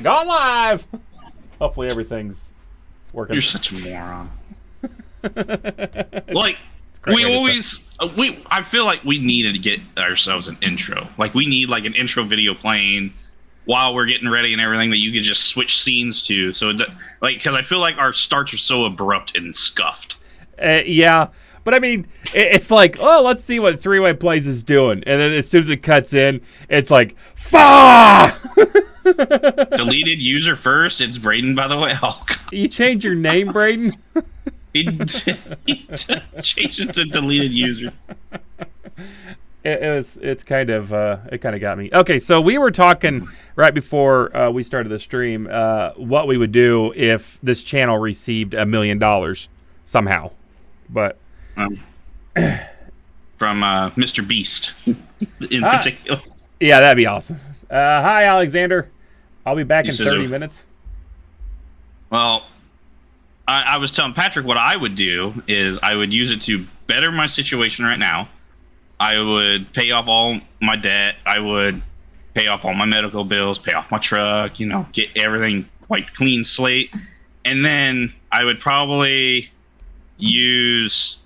Gone live. Hopefully everything's working. You're such a moron. Like, we always, I feel like we needed to get ourselves an intro. Like, we need like an intro video playing while we're getting ready and everything that you could just switch scenes to. So, like, because I feel like our starts are so abrupt and scuffed. Yeah. But I mean, it's like, oh, let's see what Three-Way Plays is doing. And then as soon as it cuts in, it's like, FA! Deleted user first. It's Braden, by the way. Oh, you change your name, Braden? he changed it to deleted user. It kind of got me. Okay, so we were talking right before we started the stream what we would do if this channel received $1 million somehow. But from Mr. Beast in particular. Yeah, that'd be awesome. Hi, Alexander. I'll be back in 30 minutes. Well, I was telling Patrick what I would do is I would use it to better my situation right now. I would pay off all my debt. I would pay off all my medical bills, pay off my truck, you know, get everything like clean slate. And then I would probably use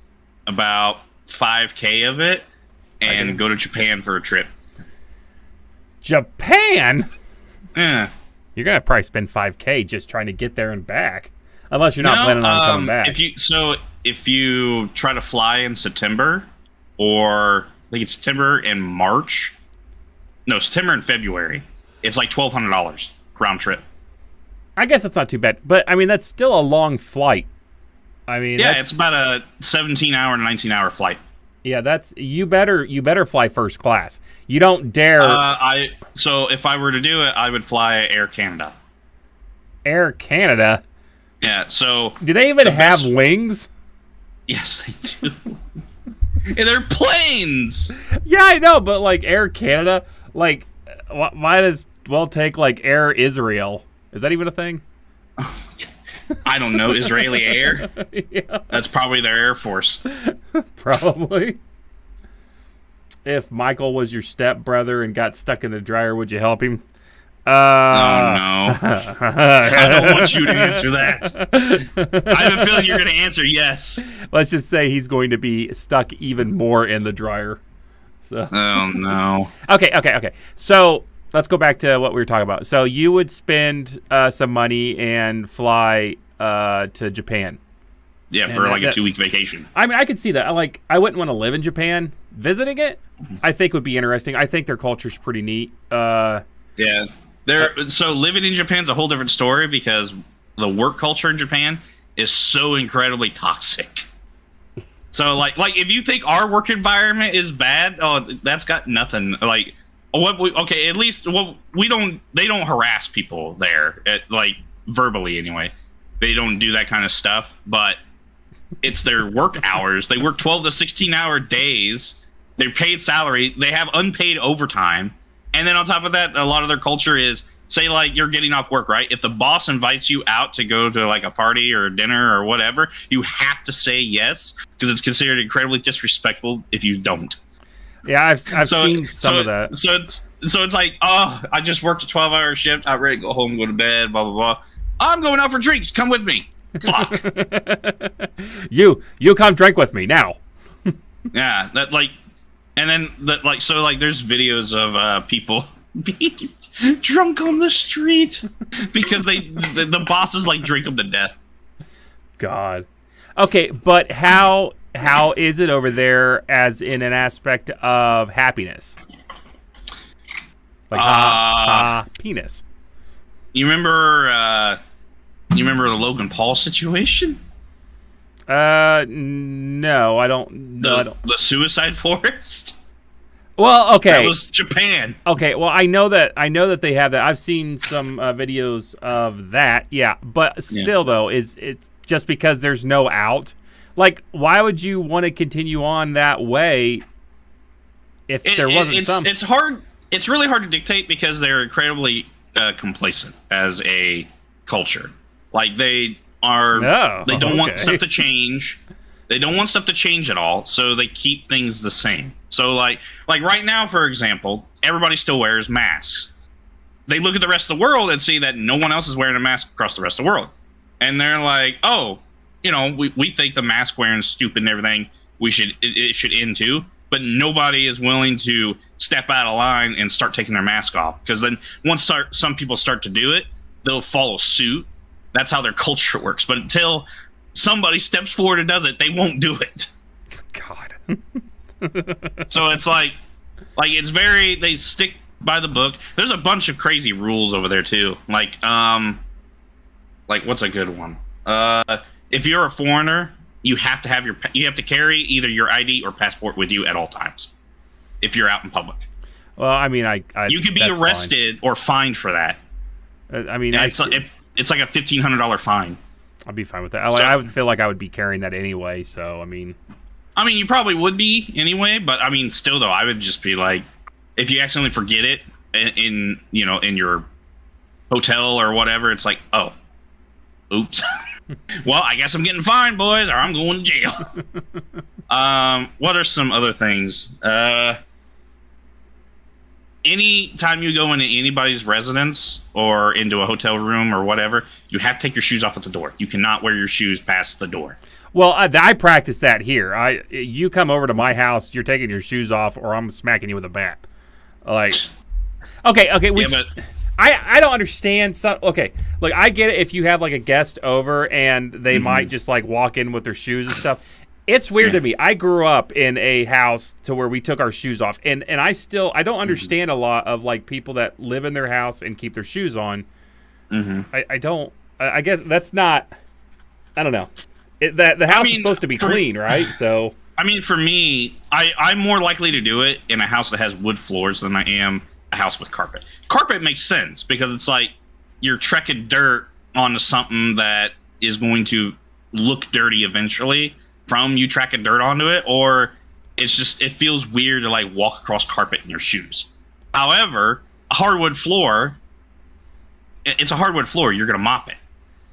about 5K of it and go to Japan for a trip. Japan? Yeah. You're going to probably spend 5K just trying to get there and back. Unless you're not planning on coming back. If you try to fly in September, or I think it's September and March. No, September and February. It's like $1,200 round trip. I guess that's not too bad. But, I mean, that's still a long flight. I mean, yeah, it's about a 17-hour, 19-hour flight. Yeah, that's you better fly first class. You don't dare. So if I were to do it, I would fly Air Canada. Air Canada. Yeah. So do they even have wings? Yes, they do. Yeah, they're planes. Yeah, I know, but like Air Canada, like why does take like Air Israel? Is that even a thing? I don't know. Israeli Air? Yeah. That's probably their Air Force. Probably. If Michael was your stepbrother and got stuck in the dryer, would you help him? Oh, no. I don't want you to answer that. I have a feeling you're going to answer yes. Let's just say he's going to be stuck even more in the dryer. So. Oh, no. Okay. So let's go back to what we were talking about. So you would spend some money and fly to Japan. Yeah, for like a 2-week vacation. I mean, I could see that. I wouldn't want to live in Japan. Visiting it, I think would be interesting. I think their culture's pretty neat. Yeah. So living in Japan's a whole different story because the work culture in Japan is so incredibly toxic. So like if you think our work environment is bad, that's got nothing. Like at least they don't harass people there, like verbally anyway. They don't do that kind of stuff, but it's their work hours. They work 12 to 16-hour days. They're paid salary. They have unpaid overtime. And then on top of that, a lot of their culture is, say like you're getting off work, right? If the boss invites you out to go to like a party or a dinner or whatever, you have to say yes because it's considered incredibly disrespectful if you don't. Yeah, I've seen some of that. So it's like, oh, I just worked a 12-hour shift. I'm ready to go home, go to bed, blah, blah, blah. I'm going out for drinks. Come with me. Fuck. You come drink with me now. Yeah, that like, and then that like so like there's videos of people being drunk on the street because the bosses like drink them to death. God. Okay, but how is it over there as in an aspect of happiness? Like penis. You remember the Logan Paul situation? No, I don't. The suicide forest. Well, okay. That was Japan. Okay, well, I know that they have that. I've seen some videos of that. Yeah, but still, though, it's just because there's no out. Like, why would you want to continue on that way if there wasn't some? It's hard. It's really hard to dictate because they're incredibly complacent as a culture. Like they don't want stuff to change. They don't want stuff to change at all, so they keep things the same. So like right now, for example, everybody still wears masks. they look at the rest of the world and see that no one else is wearing a mask across the rest of the world. And they're like, oh, we think the mask wearing is stupid and everything. It should end too. But nobody is willing to step out of line and start taking their mask off. Because then once some people start to do it, they'll follow suit. That's how their culture works. But until somebody steps forward and does it, they won't do it. God. So it's like they stick by the book. There's a bunch of crazy rules over there too. Like what's a good one? If you're a foreigner, you have to carry either your ID or passport with you at all times. If you're out in public. Well, I mean, you could be arrested or fined for that. I mean, it's like a $1,500 fine. I'd be fine with that. I would feel like I would be carrying that anyway. So I mean, you probably would be anyway. But I mean, still though, I would just be like, if you accidentally forget it in your hotel or whatever, it's like, oh, oops. Well, I guess I'm getting fined, boys, or I'm going to jail. What are some other things? Anytime you go into anybody's residence or into a hotel room or whatever, you have to take your shoes off at the door. You cannot wear your shoes past the door. Well, I practice that here. You come over to my house, you're taking your shoes off, or I'm smacking you with a bat. Like, okay. Which, yeah, but I don't understand. Okay, look, I get it if you have like a guest over and they might just like walk in with their shoes and stuff. It's weird to me. I grew up in a house to where we took our shoes off, and I don't understand a lot of like people that live in their house and keep their shoes on. I don't. I guess that's not. I don't know. The house is supposed to be clean, right? So I mean, for me, I'm more likely to do it in a house that has wood floors than I am a house with carpet. Carpet makes sense because it's like you're trekking dirt onto something that is going to look dirty eventually from you tracking dirt onto it, or it feels weird to like walk across carpet in your shoes. However, a hardwood floor, it's a hardwood floor, you're going to mop it.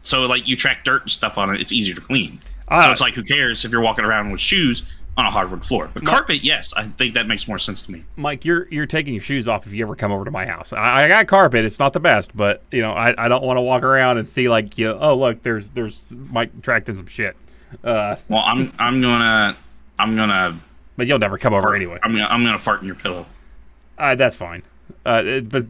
So like you track dirt and stuff on it, it's easier to clean. So it's like, who cares if you're walking around with shoes on a hardwood floor? But carpet, yes, I think that makes more sense to me. Mike, you're taking your shoes off if you ever come over to my house. I got carpet; it's not the best, but I don't want to walk around and see like oh look, there's Mike tracked in some shit. Well, I'm gonna. But you'll never come over anyway. I'm gonna fart in your pillow. That's fine. But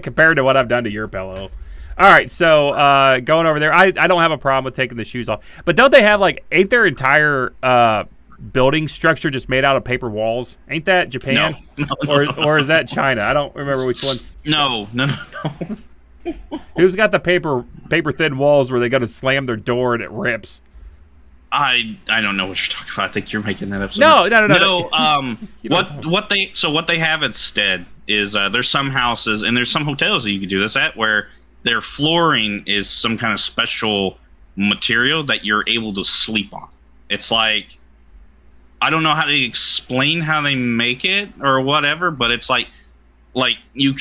compared to what I've done to your pillow. All right, so going over there, I don't have a problem with taking the shoes off. But don't they have ain't their entire building structure just made out of paper walls? Ain't that Japan? No. Or is that China? I don't remember which one's. No. Who's got the paper thin walls where they got to slam their door and it rips? I don't know what you're talking about. I think you're making that up. No. What they have instead is there's some houses and there's some hotels that you can do this at where their flooring is some kind of special material that you're able to sleep on. It's like, I don't know how to explain how they make it or whatever, but it's like you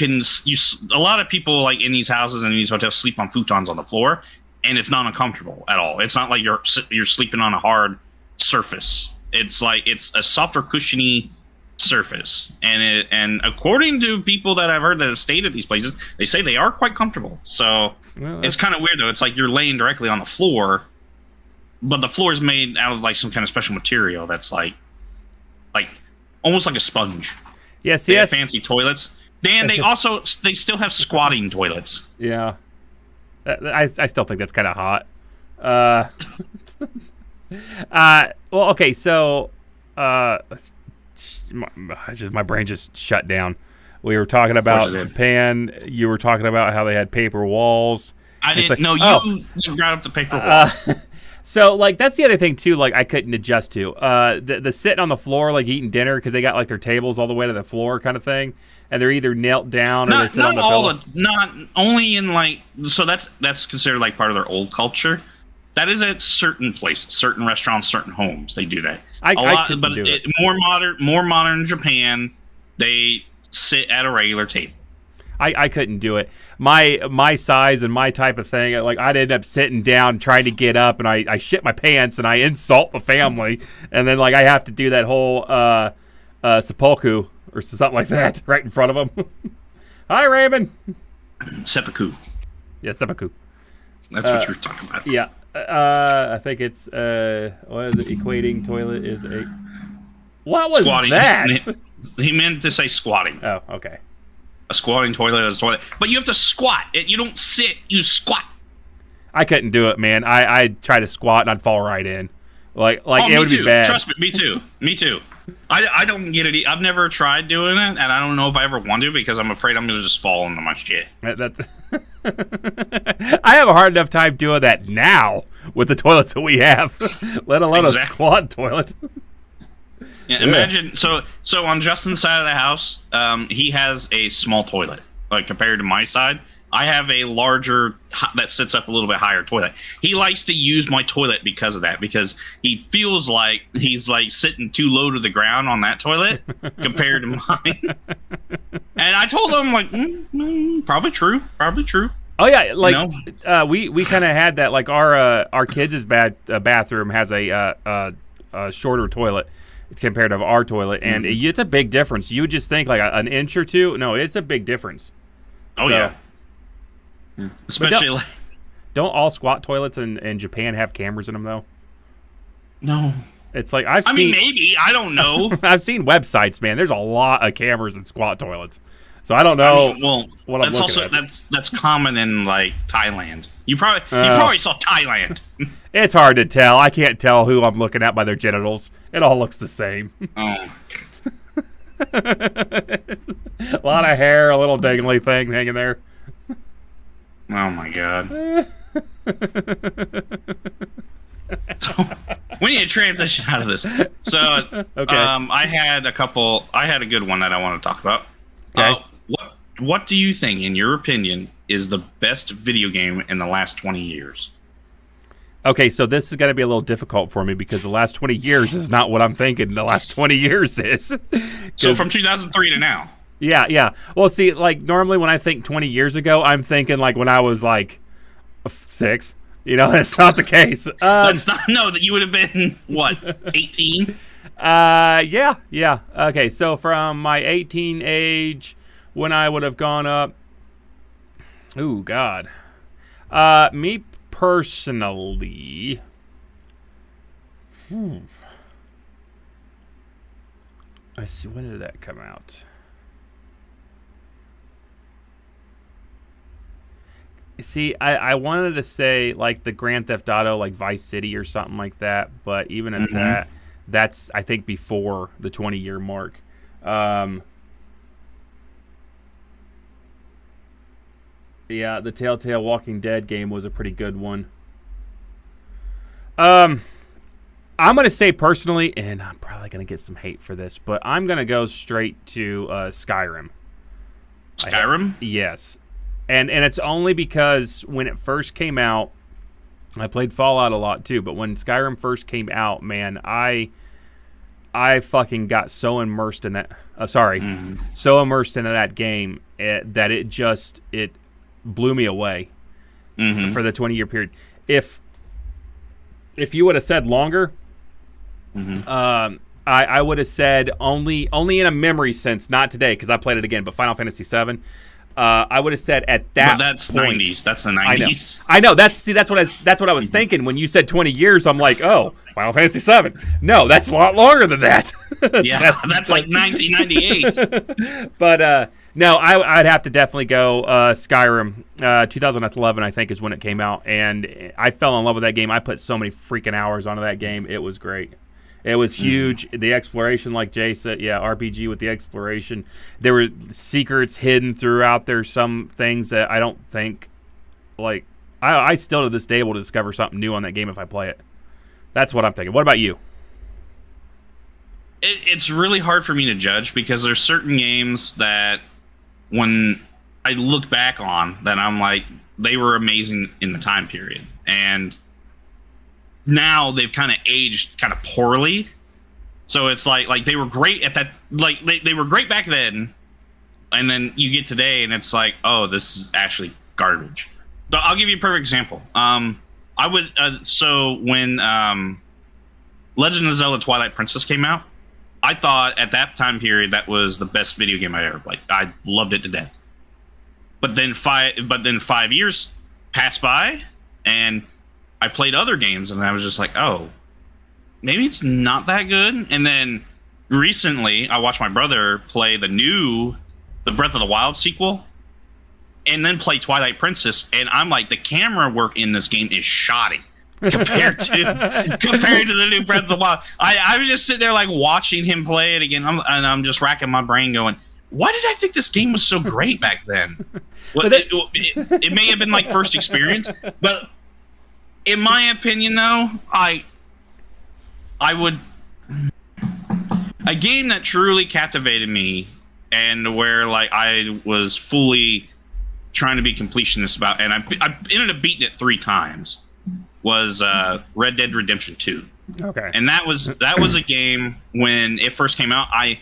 a lot of people like in these houses and in these hotels sleep on futons on the floor, and it's not uncomfortable at all. It's not like you're sleeping on a hard surface. It's like it's a softer, cushiony surface, and according to people that I've heard that have stayed at these places, they say they are quite comfortable. So it's kind of weird though. It's like you're laying directly on the floor, but the floor is made out of like some kind of special material that's like almost like a sponge. Yes, they have fancy toilets. Dan, they still have squatting toilets. Yeah, I still think that's kind of hot. Well, okay, so my brain just shut down. We were talking about Japan. You were talking about how they had paper walls. I didn't know you brought up the paper walls. So that's the other thing too. I couldn't adjust to the sitting on the floor eating dinner because they got their tables all the way to the floor kind of thing, and they're either knelt down or they sit on the pillow. Not only in so that's considered part of their old culture. That is at certain places, certain restaurants, certain homes. They do that. I couldn't do it. More modern Japan, they sit at a regular table. I couldn't do it. My size and my type of thing, I'd end up sitting down trying to get up, and I shit my pants and I insult the family, and then I have to do that whole seppuku or something like that right in front of them. Hi, Raymond. Seppuku. Yeah, seppuku. That's what you're talking about. Yeah. I think it's what is it? Equating toilet is a. What was Squatting. that? He meant to say squatting. Oh, okay. A squatting toilet is a toilet, but you have to squat. You don't sit. You squat. I couldn't do it, man. I'd try to squat and I'd fall right in. Like it would be bad. Trust me, me too. Me too. I don't get it. I've never tried doing it, and I don't know if I ever want to because I'm afraid I'm going to just fall into my shit. That's. I have a hard enough time doing that now with the toilets that we have, let alone a squat toilet. Yeah, imagine so on Justin's side of the house, he has a small toilet, like compared to my side. I have a larger that sits up a little bit higher toilet. He likes to use my toilet because of that, because he feels like he's like sitting too low to the ground on that toilet compared to mine. And I told him like, probably true. Oh yeah, like we kind of had that. Like our kids' bathroom has a shorter toilet compared to our toilet, and it's a big difference. You would just think like an inch or two. No, it's a big difference. Oh yeah. Especially don't all squat toilets in Japan have cameras in them though? No. It's like I mean, maybe. I don't know. I've seen websites, man. There's a lot of cameras in squat toilets. So I don't know. What I'm looking at. That's common in like Thailand. You probably saw Thailand. It's hard to tell. I can't tell who I'm looking at by their genitals. It all looks the same. Oh. A lot of hair, a little dangly thing hanging there. Oh my god. So, we need to transition out of this. So, okay. I had a good one that I want to talk about. Okay. What do you think, in your opinion, is the best video game in the last 20 years? Okay, so this is going to be a little difficult for me because the last 20 years is not what I'm thinking the last 20 years is. So from 2003 to now. Yeah. Well, see, like normally when I think 20 years ago, I'm thinking like when I was like 6. You know, that's not the case. That's not. No, that you would have been what, 18? Yeah. Okay, so from my 18 age, when I would have gone up. Ooh, God. Me personally. I see. When did that come out? See, I wanted to say like the Grand Theft Auto, like Vice City or something like that, but even at that's I think before the 20-year mark. Yeah, the Telltale Walking Dead game was a pretty good one. I'm gonna say personally, and I'm probably gonna get some hate for this, but I'm gonna go straight to Skyrim. Skyrim? Yes. And it's only because when it first came out, I played Fallout a lot too, but when Skyrim first came out, man, I fucking got so immersed in that. So immersed into that game that it blew me away for the 20-year period. If you would have said longer, I would have said only in a memory sense, not today because I played it again, but Final Fantasy VII. I would have said at that. But that's point, 90s. That's the 90s. I know. That's what I was thinking when you said 20 years. I'm like, oh, Final Fantasy VII. No, that's a lot longer than that. that's like 1998. But no, I'd have to definitely go Skyrim. 2011, I think, is when it came out, and I fell in love with that game. I put so many freaking hours onto that game. It was great. It was huge. The exploration, like Jay said, RPG with the exploration. There were secrets hidden throughout there, some things that I don't think, like, I still to this day will discover something new on that game if I play it. That's what I'm thinking. What about you? It's really hard for me to judge because there's certain games that when I look back on that I'm like, they were amazing in the time period. And now they've kind of aged kind of poorly. So it's like they were great at that, like they were great back then, and then you get today and it's like, oh, this is actually garbage. So I'll give you a perfect example. I would so when Legend of Zelda Twilight Princess came out, I thought at that time period that was the best video game I ever played. I loved it to death. But then 5 years passed by, and I played other games, and I was just like, oh, maybe it's not that good. And then recently, I watched my brother play the Breath of the Wild sequel, and then play Twilight Princess, and I'm like, the camera work in this game is shoddy compared to the new Breath of the Wild. I was just sitting there like watching him play it again, and I'm just racking my brain going, why did I think this game was so great back then? Well, it may have been like first experience, but in my opinion, though, a game that truly captivated me, and where like I was fully trying to be completionist about, and I ended up beating it 3 times, was Red Dead Redemption 2. Okay. And that was a game when it first came out. I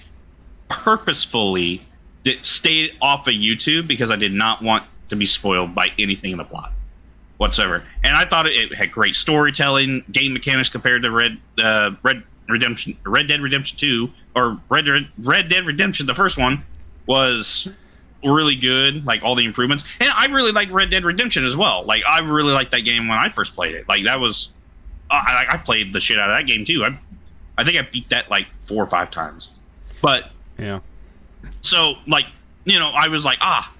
purposefully stayed off of YouTube because I did not want to be spoiled by anything in the plot whatsoever. And I thought it had great storytelling, game mechanics compared to Red Dead Redemption 2, or Red Dead Redemption, the first one, was really good, like all the improvements. And I really liked Red Dead Redemption as well. Like, I really liked that game when I first played it. Like, that was I played the shit out of that game too. I think I beat that like 4 or 5 times. But yeah, so like, I was like,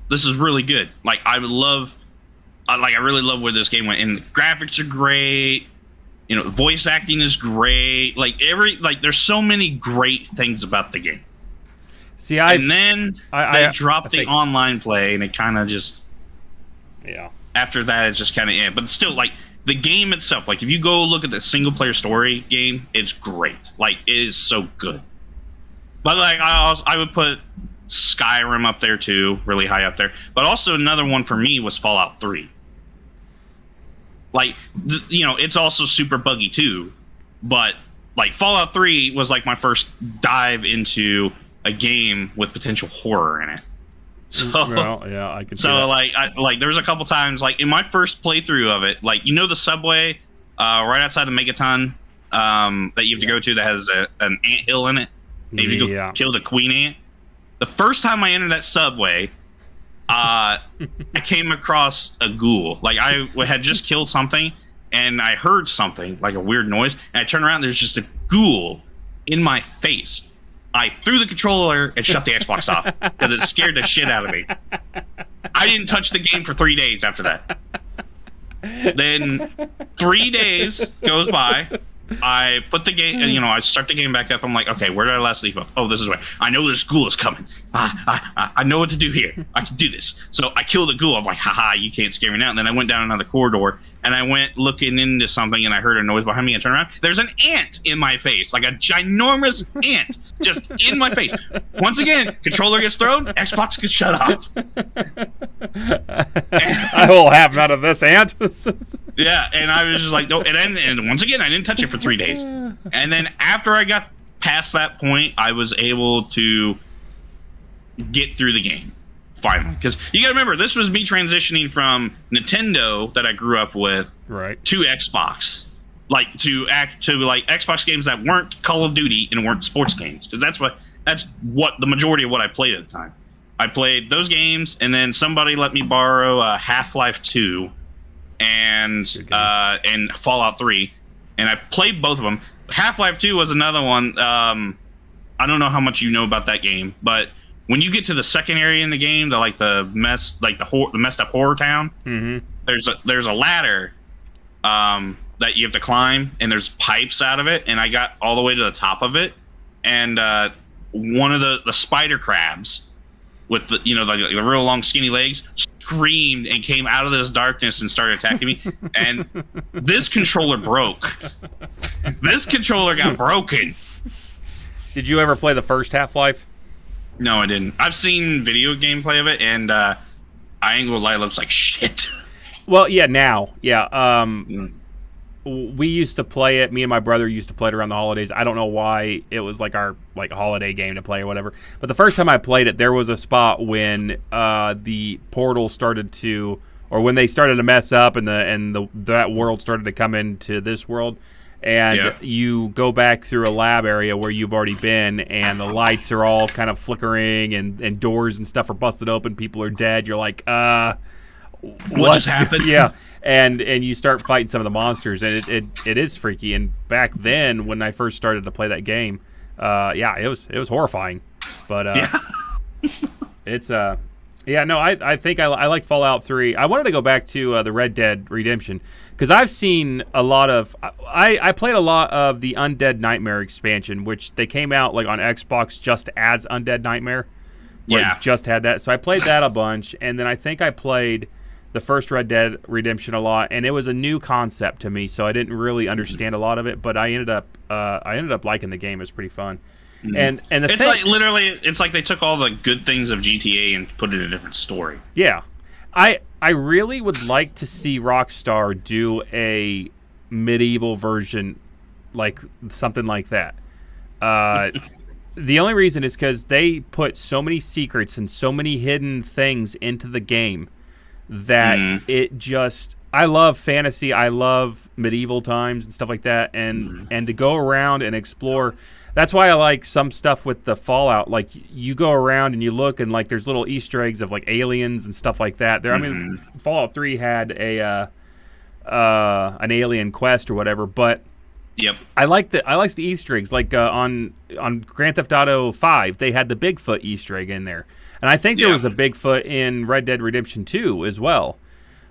this is really good. Like, I really love where this game went, and the graphics are great. Voice acting is great. Like there's so many great things about the game. See, then they dropped the online play, and it kind of just, after that, it's just kind of, but still, like, the game itself, like, if you go look at the single player story game, it's great. Like, it is so good. But like, I would put Skyrim up there too, really high up there. But also another one for me was Fallout 3. Like, it's also super buggy too, but like Fallout 3 was like my first dive into a game with potential horror in it. So, well, yeah, I could. So like there was a couple times, like in my first playthrough of it, like, the subway right outside of Megaton that you have to go to that has an anthill in it. And you go kill the queen ant. The first time I entered that subway, I came across a ghoul. Like, I had just killed something, and I heard something, like a weird noise, and I turned around, there's just a ghoul in my face. I threw the controller and shut the Xbox off because it scared the shit out of me. I didn't touch the game for 3 days after that. Then 3 days goes by. I put the game, and I start the game back up. I'm like, okay, where did I last leave off? Oh, this is where. I know this ghoul is coming. I know what to do here. I can do this. So I kill the ghoul. I'm like, haha, you can't scare me now. And then I went down another corridor, and I went looking into something, and I heard a noise behind me. I turned around. There's an ant in my face, like a ginormous ant, just in my face. Once again, controller gets thrown, Xbox gets shut off. I will have none of this, ant. Yeah, and I was just like, no. And once again, I didn't touch it for 3 days. And then after I got past that point, I was able to get through the game finally. Because you got to remember, this was me transitioning from Nintendo that I grew up with, right, to Xbox, like to Xbox games that weren't Call of Duty and weren't sports games. Because that's what the majority of what I played at the time. I played those games, and then somebody let me borrow Half-Life 2. And Fallout 3, and I played both of them. Half-Life 2 was another one. I don't know how much you know about that game, but when you get to the second area in the game, the messed up horror town, there's a ladder that you have to climb, and there's pipes out of it, and I got all the way to the top of it, and one of the spider crabs with the the real long skinny legs screamed and came out of this darkness and started attacking me. And this controller broke. This controller got broken. Did you ever play the first Half-Life? No, I didn't. I've seen video gameplay of it, and I ain't gonna lie, it looks like shit. Well, yeah, now. Yeah. We used to play it. Me and my brother used to play it around the holidays. I don't know why it was like our holiday game to play or whatever. But the first time I played it, there was a spot when the portal started to, or when they started to mess up, and that world started to come into this world, and you go back through a lab area where you've already been, and the lights are all kind of flickering, and doors and stuff are busted open. People are dead. You're like, what just happened? Yeah, and you start fighting some of the monsters, and it is freaky. And back then, when I first started to play that game, it was horrifying. But it's I think I like Fallout 3. I wanted to go back to the Red Dead Redemption because I've seen a lot of. I played a lot of the Undead Nightmare expansion, which they came out like on Xbox just as Undead Nightmare. Yeah, just had that. So I played that a bunch, and then I think I played the first Red Dead Redemption a lot, and it was a new concept to me, so I didn't really understand a lot of it. But I ended up liking the game. It was pretty fun. And it's like literally, it's like they took all the good things of GTA and put it in a different story. Yeah, I really would like to see Rockstar do a medieval version, like something like that. The only reason is because they put so many secrets and so many hidden things into the game that it just. I love fantasy. I love medieval times and stuff like that, and to go around and explore. That's why I like some stuff with the Fallout. Like you go around and you look, and like there's little Easter eggs of like aliens and stuff like that. There, I mean, Fallout 3 had an alien quest or whatever, but I like the Easter eggs. Like on Grand Theft Auto 5, they had the Bigfoot Easter egg in there, and I think there was a Bigfoot in Red Dead Redemption 2 as well.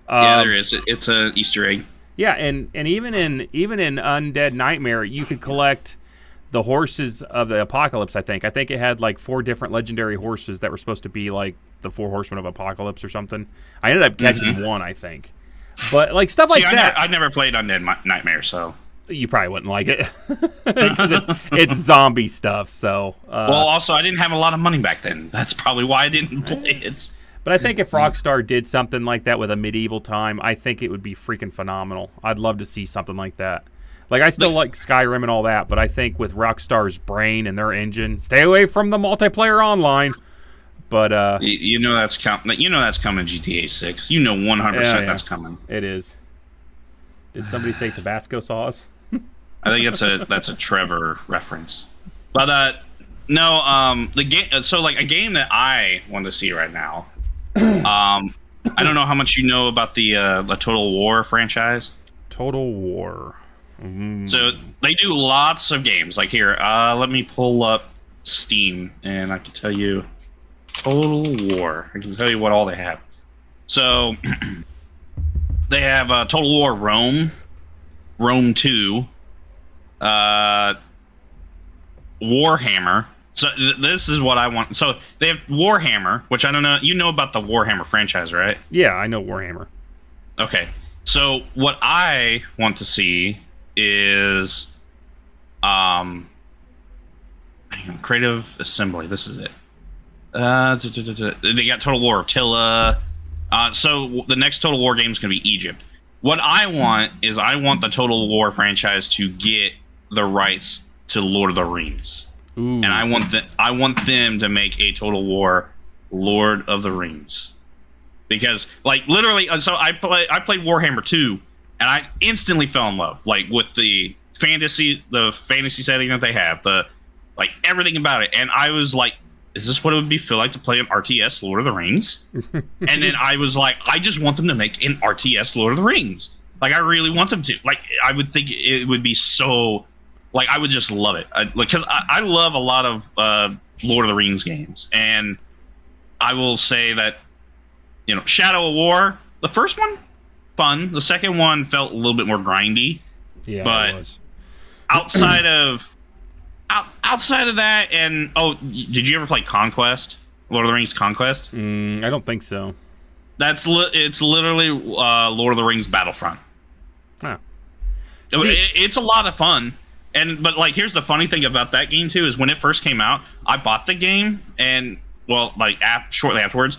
There is. It's an Easter egg. Yeah, and even in Undead Nightmare, you could collect the horses of the apocalypse. I think it had like 4 different legendary horses that were supposed to be like the 4 horsemen of apocalypse or something. I ended up catching one, I think. But like stuff like that. I never played Undead Nightmare, so you probably wouldn't like it because it's zombie stuff. So well, also I didn't have a lot of money back then. That's probably why I didn't play it. But I think if Rockstar did something like that with a medieval time, I think it would be freaking phenomenal. I'd love to see something like that. Like, I still like Skyrim and all that, but I think with Rockstar's brain and their engine, stay away from the multiplayer online. But you know that's coming. You know that's coming. GTA 6. You know 100% that's coming. It is. Did somebody say Tabasco sauce? I think that's a Trevor reference. But no, the game. So like a game that I want to see right now. I don't know how much you know about the Total War franchise. Total War. So they do lots of games. Like here, let me pull up Steam, and I can tell you Total War. I can tell you what all they have. So they have Total War Rome, Rome 2, Warhammer. So this is what I want. So they have Warhammer, which I don't know. You know about the Warhammer franchise, right? Yeah, I know Warhammer. Okay. So what I want to see is Creative Assembly. This is it. They got Total War Attila. So the next Total War game is going to be Egypt. What I want is I want the Total War franchise to get the rights to Lord of the Rings. Ooh. And I want them to make a Total War Lord of the Rings. Because like literally, so I played Warhammer 2 and I instantly fell in love, like with the fantasy setting that they have, the like everything about it. And I was like, is this what it would feel like to play an RTS Lord of the Rings? And then I was like, I just want them to make an RTS Lord of the Rings. Like I really want them to. Like I would think it would be so. Like I would just love it. Because I love a lot of Lord of the Rings games, and I will say that Shadow of War, the first one, fun. The second one felt a little bit more grindy. Yeah, but it was. outside of that, and did you ever play Conquest? Lord of the Rings Conquest? I don't think so. It's literally Lord of the Rings Battlefront. Huh. It's a lot of fun. But like, here's the funny thing about that game too is when it first came out, I bought the game and shortly afterwards,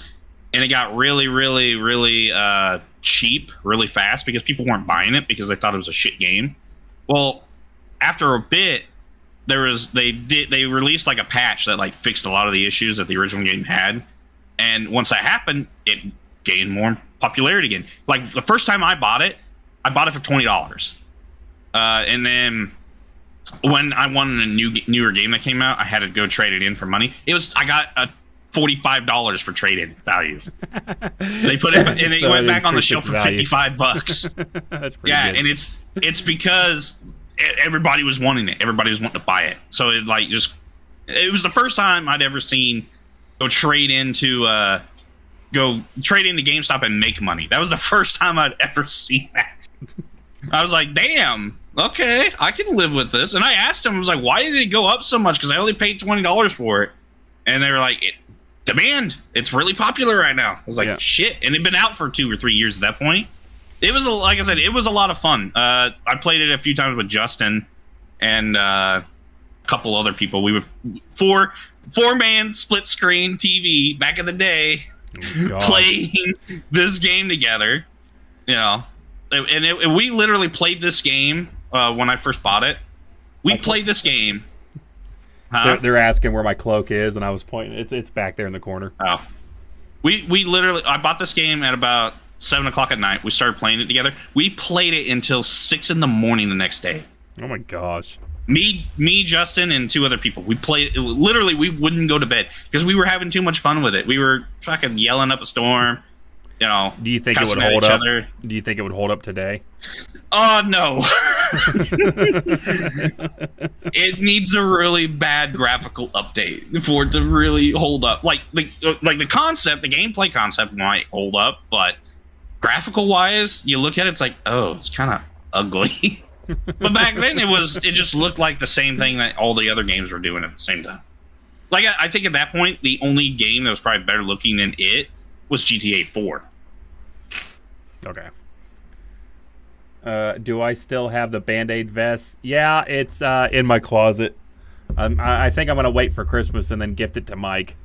and it got really, really, really cheap really fast because people weren't buying it because they thought it was a shit game. Well, after a bit, they released like a patch that like fixed a lot of the issues that the original game had, and once that happened, it gained more popularity again. Like the first time I bought it for $20. And then when I wanted a newer game that came out, I had to go trade it in for money. I got a $45 for traded value. They put it and it went back on the shelf for $55. That's pretty good. And it's because everybody was wanting it. Everybody was wanting to buy it. So it was the first time I'd ever seen go trade into GameStop and make money. That was the first time I'd ever seen that. I was like, damn, okay, I can live with this. And I asked him, I was like, why did it go up so much? Because I only paid $20 for it. And they were like, demand. It's really popular right now. I was like, shit. And it'd been out for 2 or 3 years at that point. It was, like I said, it was a lot of fun. I played it a few times with Justin and a couple other people. We were four-man split screen TV back in the day, playing this game together. You know, and we literally played this game when I first bought it. We played this game. Huh? They're asking where my cloak is, and I was pointing. It's back there in the corner. Oh, we literally. I bought this game at about 7 o'clock at night. We started playing it together. We played it until 6 in the morning the next day. Oh my gosh. Me, Justin, and 2 other people. We played it. Literally, we wouldn't go to bed because we were having too much fun with it. We were fucking yelling up a storm. You know. Do you think it would hold up? Do you think it would hold up today? No. It needs a really bad graphical update for it to really hold up. Like the concept, the gameplay concept might hold up, but graphical wise, you look at it, it's like, oh, it's kind of ugly. But back then, it just looked like the same thing that all the other games were doing at the same time. Like I think at that point, the only game that was probably better looking than it was GTA 4. Okay. Do I still have the Band-Aid vest? Yeah, it's in my closet. I think I'm going to wait for Christmas and then gift it to Mike.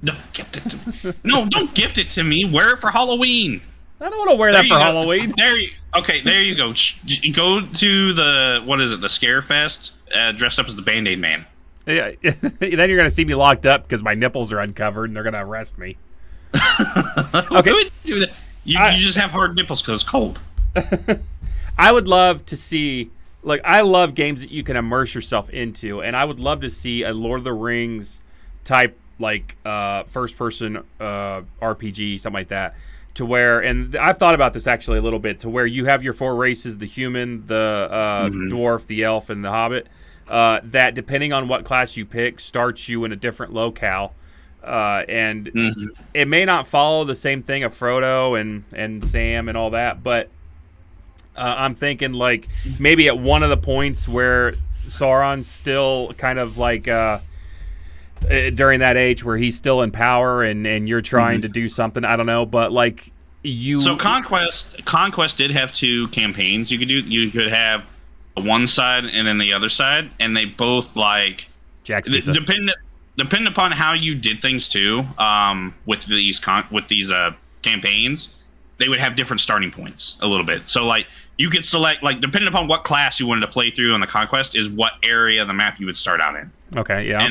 Don't gift it to me. No, don't gift it to me. Wear it for Halloween. I don't want to wear that for Halloween. There you go. Go to the Scarefest dressed up as the Band-Aid Man. Yeah, then you're going to see me locked up because my nipples are uncovered and they're going to arrest me. Okay. Do that. You just have hard nipples because it's cold. I would love to see, like, I love games that you can immerse yourself into, and I would love to see a Lord of the Rings type, like, first-person RPG, something like that, to where, and I've thought about this actually a little bit, to where you have your 4 races, the human, the dwarf, the elf, and the hobbit, that depending on what class you pick, starts you in a different locale. And it may not follow the same thing of Frodo and Sam and all that, but I'm thinking like maybe at one of the points where Sauron's still kind of like during that age where he's still in power and you're trying to do something, I don't know, but like So Conquest did have 2 campaigns you could do. You could have one side and then the other side, and they both like Jack's Pizza. Depending upon how you did things too, with these campaigns, they would have different starting points a little bit. So like you could select, like, depending upon what class you wanted to play through on the Conquest is what area of the map you would start out in. Okay, yeah.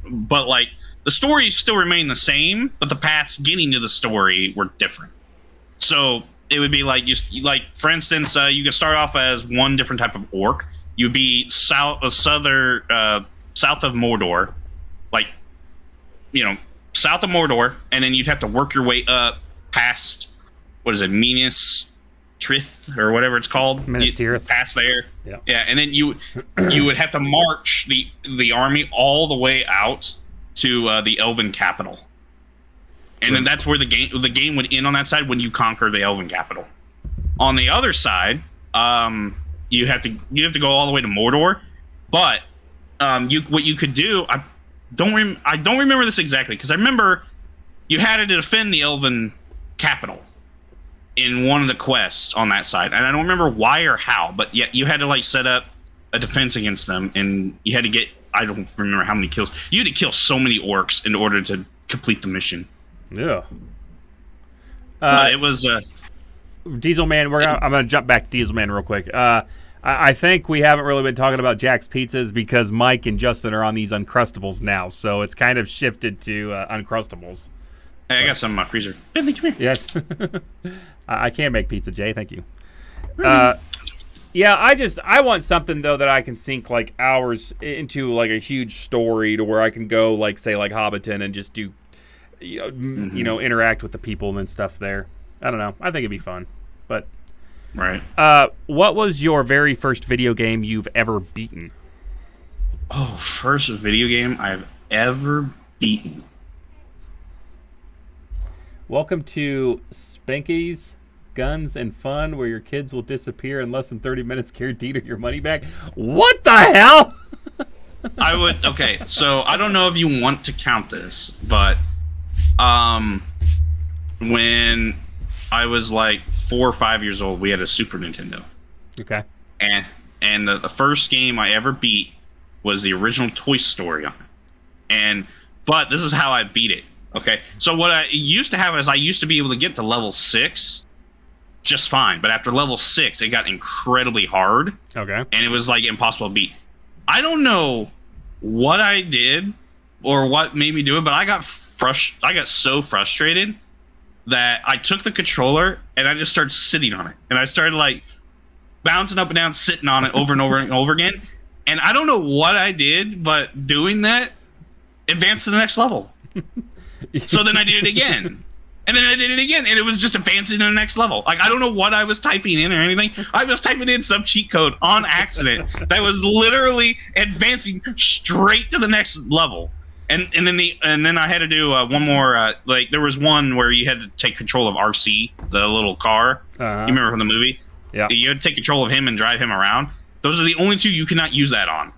But like the stories still remain the same, but the paths getting to the story were different. So it would be like for instance, you could start off as one different type of orc. You'd be south of Mordor, like, you know, south of Mordor, and then you'd have to work your way up past, what is it, Minas Tirith or whatever it's called. Minas Tirith. Past there. Yeah, and then you would have to march the army all the way out to the Elven capital. And then that's where the game would end on that side when you conquer the Elven capital. On the other side, you have to go all the way to Mordor, but what you could do, I don't remember this exactly, because I remember you had to defend the Elven capital in one of the quests on that side, and I don't remember why or how, but yeah, you had to like set up a defense against them, and you had to get, I don't remember how many kills. You had to kill so many orcs in order to complete the mission. Yeah. It was Diesel Man. I'm gonna jump back to Diesel Man real quick. I think we haven't really been talking about Jack's Pizzas because Mike and Justin are on these Uncrustables now, so it's kind of shifted to Uncrustables. Hey, I got some in my freezer. Bentley, come here. Yeah, I can't make pizza, Jay. Thank you. Yeah, I want something though that I can sink like hours into, like a huge story to where I can go like say like Hobbiton and just do, interact with the people and stuff there. I don't know. I think it'd be fun, but right. What was your very first video game you've ever beaten? Oh, first video game I've ever beaten. Welcome to Spanky's Guns and Fun, where your kids will disappear in less than 30 minutes, guaranteed, or your money back. What the hell? Okay, so I don't know if you want to count this, but when I was like 4 or 5 years old, we had a Super Nintendo. Okay. And the first game I ever beat was the original Toy Story on it. But this is how I beat it. Okay, so what I used to have is I used to be able to get to level 6 just fine, but after level 6 it got incredibly hard. Okay. And it was like impossible to beat. I don't know what I did or what made me do it, but I got so frustrated that I took the controller and I just started sitting on it. And I started like bouncing up and down, sitting on it over and over and over again. And I don't know what I did, but doing that advanced to the next level. So then I did it again. And then I did it again, and it was just advancing to the next level. Like, I don't know what I was typing in or anything. I was typing in some cheat code on accident that was literally advancing straight to the next level. And then I had to do one more. Like, there was one where you had to take control of RC, the little car. You remember from the movie? Yeah. You had to take control of him and drive him around. Those are the only two you cannot use that on.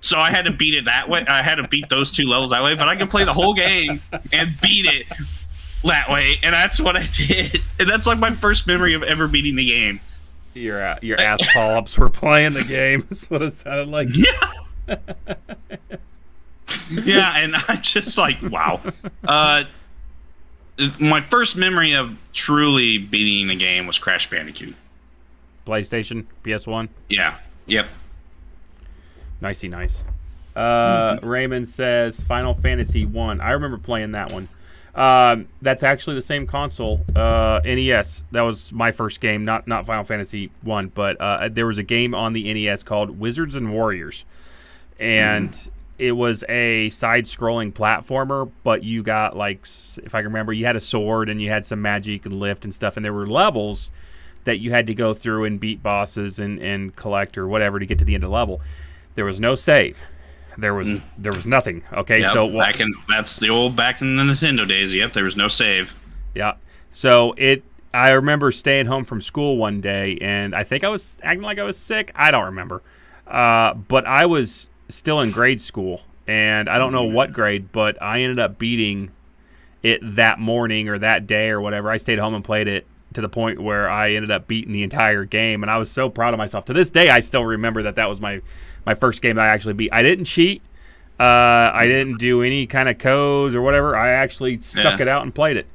So I had to beat it that way. I had to beat those 2 levels that way, but I could play the whole game and beat it that way, and that's what I did. And that's like my first memory of ever beating the game. Your ass polyps were playing the game. That's what it sounded like. Yeah. Yeah, and I'm just like, wow. My first memory of truly beating a game was Crash Bandicoot. PlayStation, PS1. Yeah. Yep. Nicey nice. Raymond says Final Fantasy 1. I remember playing that one. That's actually the same console, NES. That was my first game, not Final Fantasy 1, but there was a game on the NES called Wizards and Warriors, and it was a side-scrolling platformer, but you got, like, if I can remember, you had a sword and you had some magic and lift and stuff, and there were levels that you had to go through and beat bosses and collect or whatever to get to the end of the level. There was no save. There was nothing. Okay, yep, so that's the old back in the Nintendo days. Yep, there was no save. Yeah. So I remember staying home from school one day, and I think I was acting like I was sick. I don't remember, but I was still in grade school, and I don't know what grade, but I ended up beating it that morning or that day or whatever. I stayed home and played it to the point where I ended up beating the entire game, and I was so proud of myself. To this day, I still remember that was my first game that I actually beat. I didn't cheat. I didn't do any kind of codes or whatever. I actually stuck it out and played it.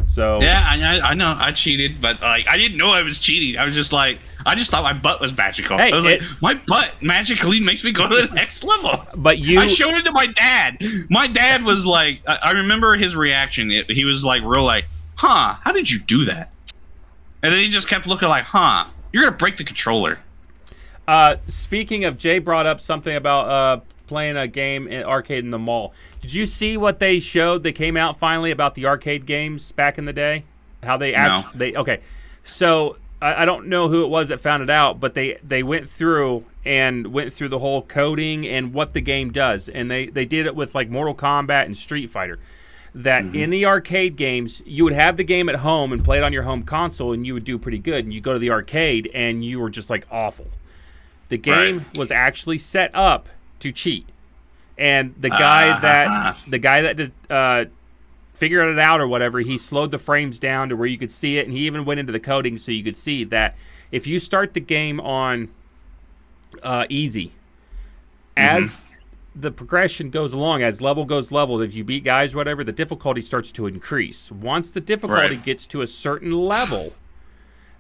So yeah, I know I cheated, but like I didn't know I was cheating. I was just like, I just thought my butt was magical. Hey, I was like, my butt magically makes me go to the next level. But I showed it to my dad. My dad was like, I remember his reaction. He was like, real like, huh? How did you do that? And then he just kept looking like, huh? You're gonna break the controller. Speaking of, Jay brought up something about playing a game in arcade in the mall. Did you see what they showed? They came out finally about the arcade games back in the day. How they actually okay. So I don't know who it was that found it out, but they went through the whole coding and what the game does, and they did it with like Mortal Kombat and Street Fighter. That in the arcade games, you would have the game at home and play it on your home console, and you would do pretty good. And you go to the arcade, and you were just like awful. The game was actually set up to cheat, and the guy that did, figured it out or whatever, he slowed the frames down to where you could see it, and he even went into the coding so you could see that if you start the game on easy, as the progression goes along, as level goes level, if you beat guys or whatever, the difficulty starts to increase. Once the difficulty gets to a certain level,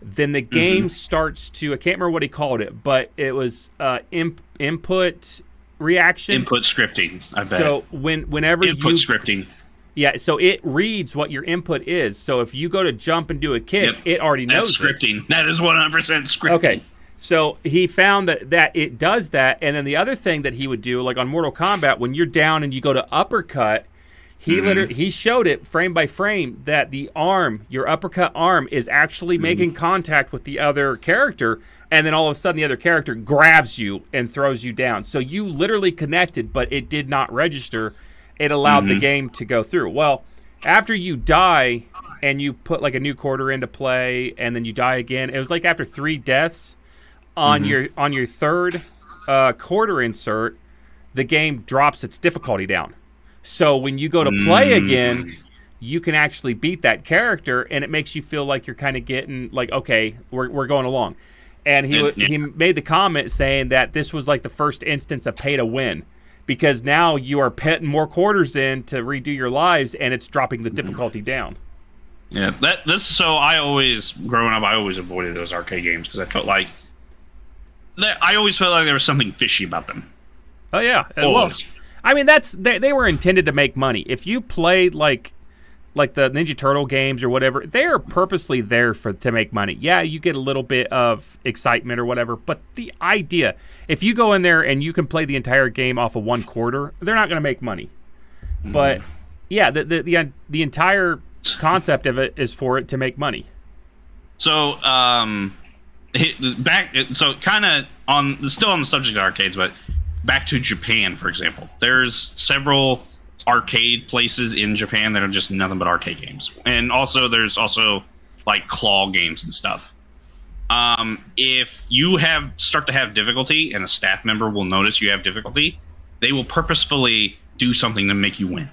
then the game starts to, I can't remember what he called it, but it was input reaction. Input scripting, I bet. So whenever input scripting. Yeah, so it reads what your input is. So if you go to jump and do a kick, it already knows. That's scripting. That is 100% scripting. Okay. So he found that it does that, and then the other thing that he would do, like on Mortal Kombat, when you're down and you go to uppercut, he showed it frame by frame that the arm, your uppercut arm, is actually making contact with the other character, and then all of a sudden the other character grabs you and throws you down. So you literally connected, but it did not register. It allowed the game to go through. Well, after you die and you put like a new quarter into play, and then you die again, it was like after 3 deaths. On your third quarter insert, the game drops its difficulty down. So when you go to play again, you can actually beat that character, and it makes you feel like you're kind of getting like, okay, we're going along. And he made the comment saying that this was like the first instance of pay to win, because now you are putting more quarters in to redo your lives, and it's dropping the difficulty down. Yeah, so growing up, I always avoided those arcade games because I felt like I always felt like there was something fishy about them. Oh yeah, well, I mean they were intended to make money. If you played like the Ninja Turtle games or whatever, they are purposely there to make money. Yeah, you get a little bit of excitement or whatever, but the idea, if you go in there and you can play the entire game off of 1 quarter, they're not going to make money. But yeah, the entire concept of it is for it to make money. So kind of still on the subject of arcades, but back to Japan, for example. There's several arcade places in Japan that are just nothing but arcade games, and there's also like claw games and stuff. If you start to have difficulty, and a staff member will notice you have difficulty, they will purposefully do something to make you win.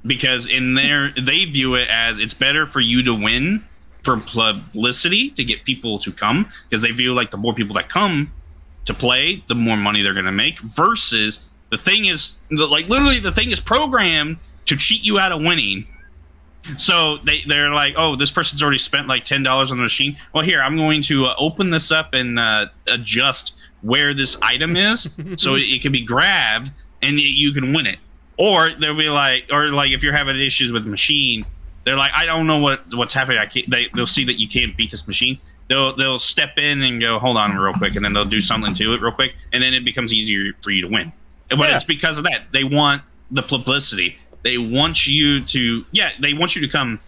Because they view it as it's better for you to win for publicity, to get people to come, because they view like the more people that come to play, the more money they're going to make, versus the thing is literally the thing is programmed to cheat you out of winning. So they're like, oh, this person's already spent like $10 on the machine. Well, here, I'm going to open this up and adjust where this item is so it can be grabbed and you can win it. Or they'll be like, if you're having issues with the machine, they're like, I don't know what's happening. They'll see that you can't beat this machine. They'll step in and go, hold on real quick, and then they'll do something to it real quick, and then it becomes easier for you to win. But it's because of that. They want the publicity. They want you to come,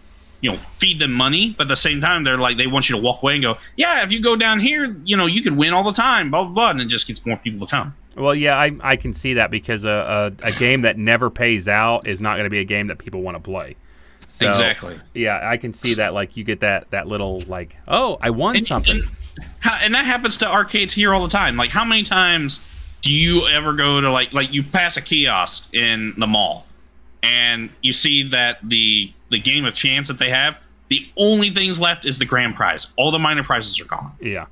feed them money, but at the same time, they're like, they want you to walk away and go, yeah, if you go down here, you could win all the time, blah, blah, blah, and it just gets more people to come. Well, yeah, I can see that, because a game that never pays out is not going to be a game that people want to play. So, exactly. Yeah, I can see that. Like, you get that little like, oh, I won something. And that happens to arcades here all the time. Like, how many times do you ever go to like you pass a kiosk in the mall, and you see that the game of chance that they have, the only things left is the grand prize. All the minor prizes are gone. Yeah,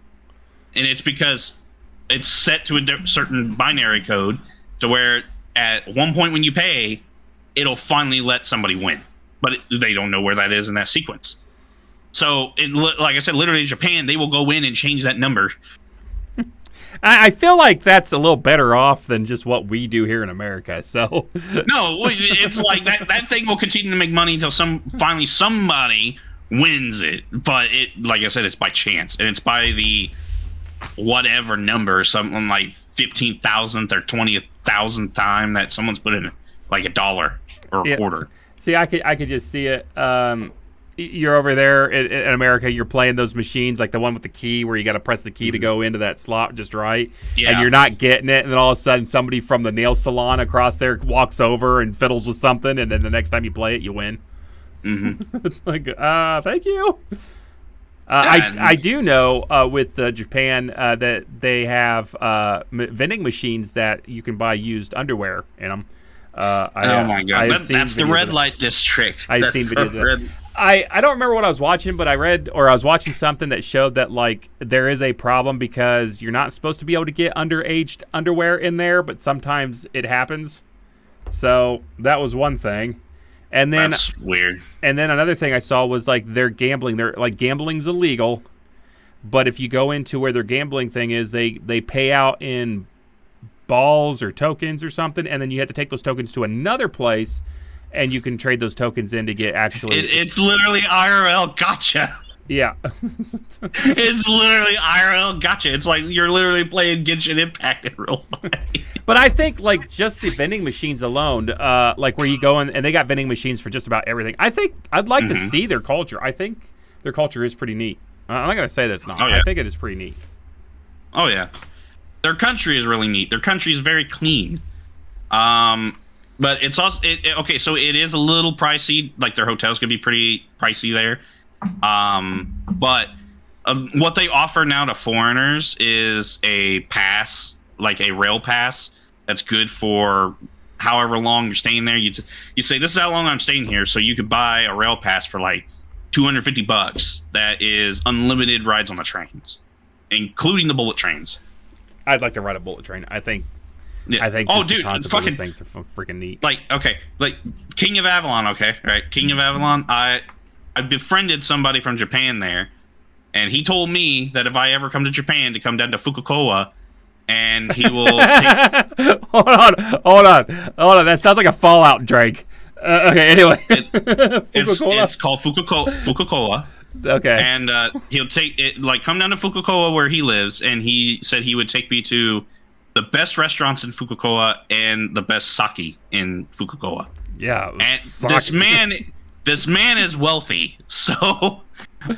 and it's because it's set to a certain binary code to where at one point when you pay, it'll finally let somebody win. But they don't know where that is in that sequence. So, like I said, literally in Japan, they will go in and change that number. I feel like that's a little better off than just what we do here in America. So no, it's like that thing will continue to make money until finally somebody wins it. But like I said, it's by chance, and it's by the whatever number, something like 15,000th or 20,000th time that someone's put in like $1 or a quarter. See, I could just see it. You're over there in America. You're playing those machines, like the one with the key, where you got to press the key to go into that slot just right, and you're not getting it. And then all of a sudden, somebody from the nail salon across there walks over and fiddles with something, and then the next time you play it, you win. Mm-hmm. It's like, thank you. I do know with Japan that they have vending machines that you can buy used underwear in them. Oh my god, that's the red light district. I've seen videos of it. I don't remember what I was watching, but I was watching something that showed that like there is a problem because you're not supposed to be able to get underage underwear in there, but sometimes it happens. So that was one thing. And then that's weird. And then another thing I saw was like they're gambling. They're like gambling's illegal, but if you go into where their gambling thing is, they pay out in balls or tokens or something, and then you have to take those tokens to another place and you can trade those tokens in to get actually. It's literally IRL gotcha. Yeah. It's literally IRL gotcha. It's like you're literally playing Genshin Impact in real life. But I think like just the vending machines alone, like where you go in and they got vending machines for just about everything. I think I'd like to see their culture. I think their culture is pretty neat. I'm not gonna say that's not. I think it is pretty neat. Oh yeah, their country is really neat. Their country is very clean. But it's also okay. So it is a little pricey. Like their hotels could be pretty pricey there. But what they offer now to foreigners is a pass, like a rail pass, that's good for however long you're staying there. You say, this is how long I'm staying here, so you could buy a rail pass for like $250. That is unlimited rides on the trains, including the bullet trains. I'd like to ride a bullet train. I think. Yeah. I think. Oh, dude, fucking these things are freaking neat. Like, okay, like King of Avalon. Okay, right, King of Avalon. I befriended somebody from Japan there, and he told me that if I ever come to Japan, to come down to Fukuoka, and he will take... Hold on. That sounds like a Fallout, Drake. Okay, anyway. It's called Fukuoka. Okay. And he'll take it, like, come down to Fukuoka where he lives, and he said he would take me to the best restaurants in Fukuoka and the best sake in Fukuoka. Yeah. And this man is wealthy, so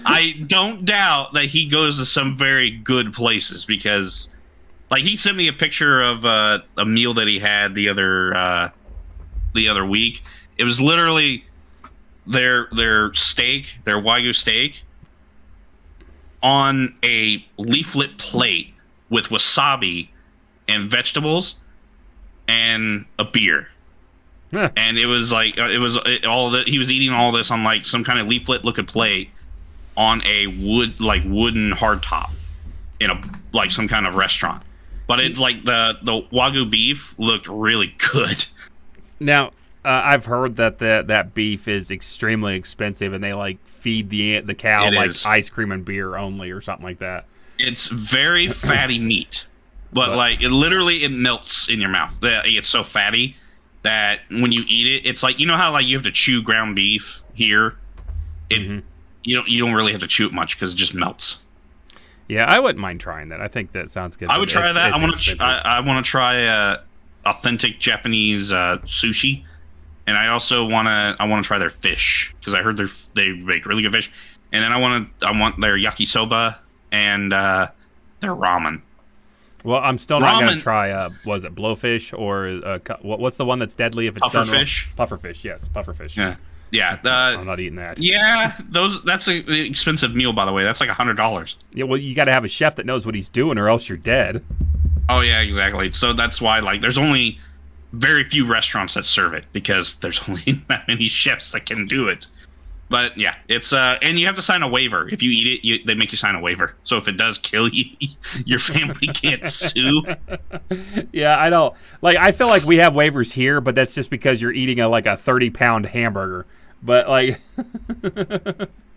I don't doubt that he goes to some very good places, because, like, he sent me a picture of a meal that he had the other week. It was literally their steak, their Wagyu steak, on a leaflet plate with wasabi and vegetables and a beer. Yeah. And it was like he was eating all this on like some kind of leaflet looking plate on a wooden hardtop in a like some kind of restaurant. But it's like the Wagyu beef looked really good. Now, I've heard that beef is extremely expensive, and they like feed the cow ice cream and beer only or something like that. It's very fatty meat, but like it melts in your mouth. It's so fatty that when you eat it, it's like, you know how like you have to chew ground beef here. You don't really have to chew it much because it just melts. Yeah, I wouldn't mind trying that. I think that sounds good. I would try that. I want to try authentic Japanese sushi, and I also want to try their fish, because I heard they make really good fish. And then I want their yakisoba and their ramen. Well, I'm still not going to try, was it blowfish, or what's the one that's deadly if it's done wrong? Pufferfish, yes, pufferfish. Yeah. I'm not eating that. Yeah, that's an expensive meal, by the way. That's like $100. Yeah, well, you got to have a chef that knows what he's doing, or else you're dead. Oh, yeah, exactly. So that's why, like, there's only very few restaurants that serve it, because there's only that many chefs that can do it. But yeah, it's and you have to sign a waiver. If you eat it, they make you sign a waiver. So if it does kill you, your family can't sue. Yeah, I don't like. I feel like we have waivers here, but that's just because you're eating a 30-pound hamburger. But like,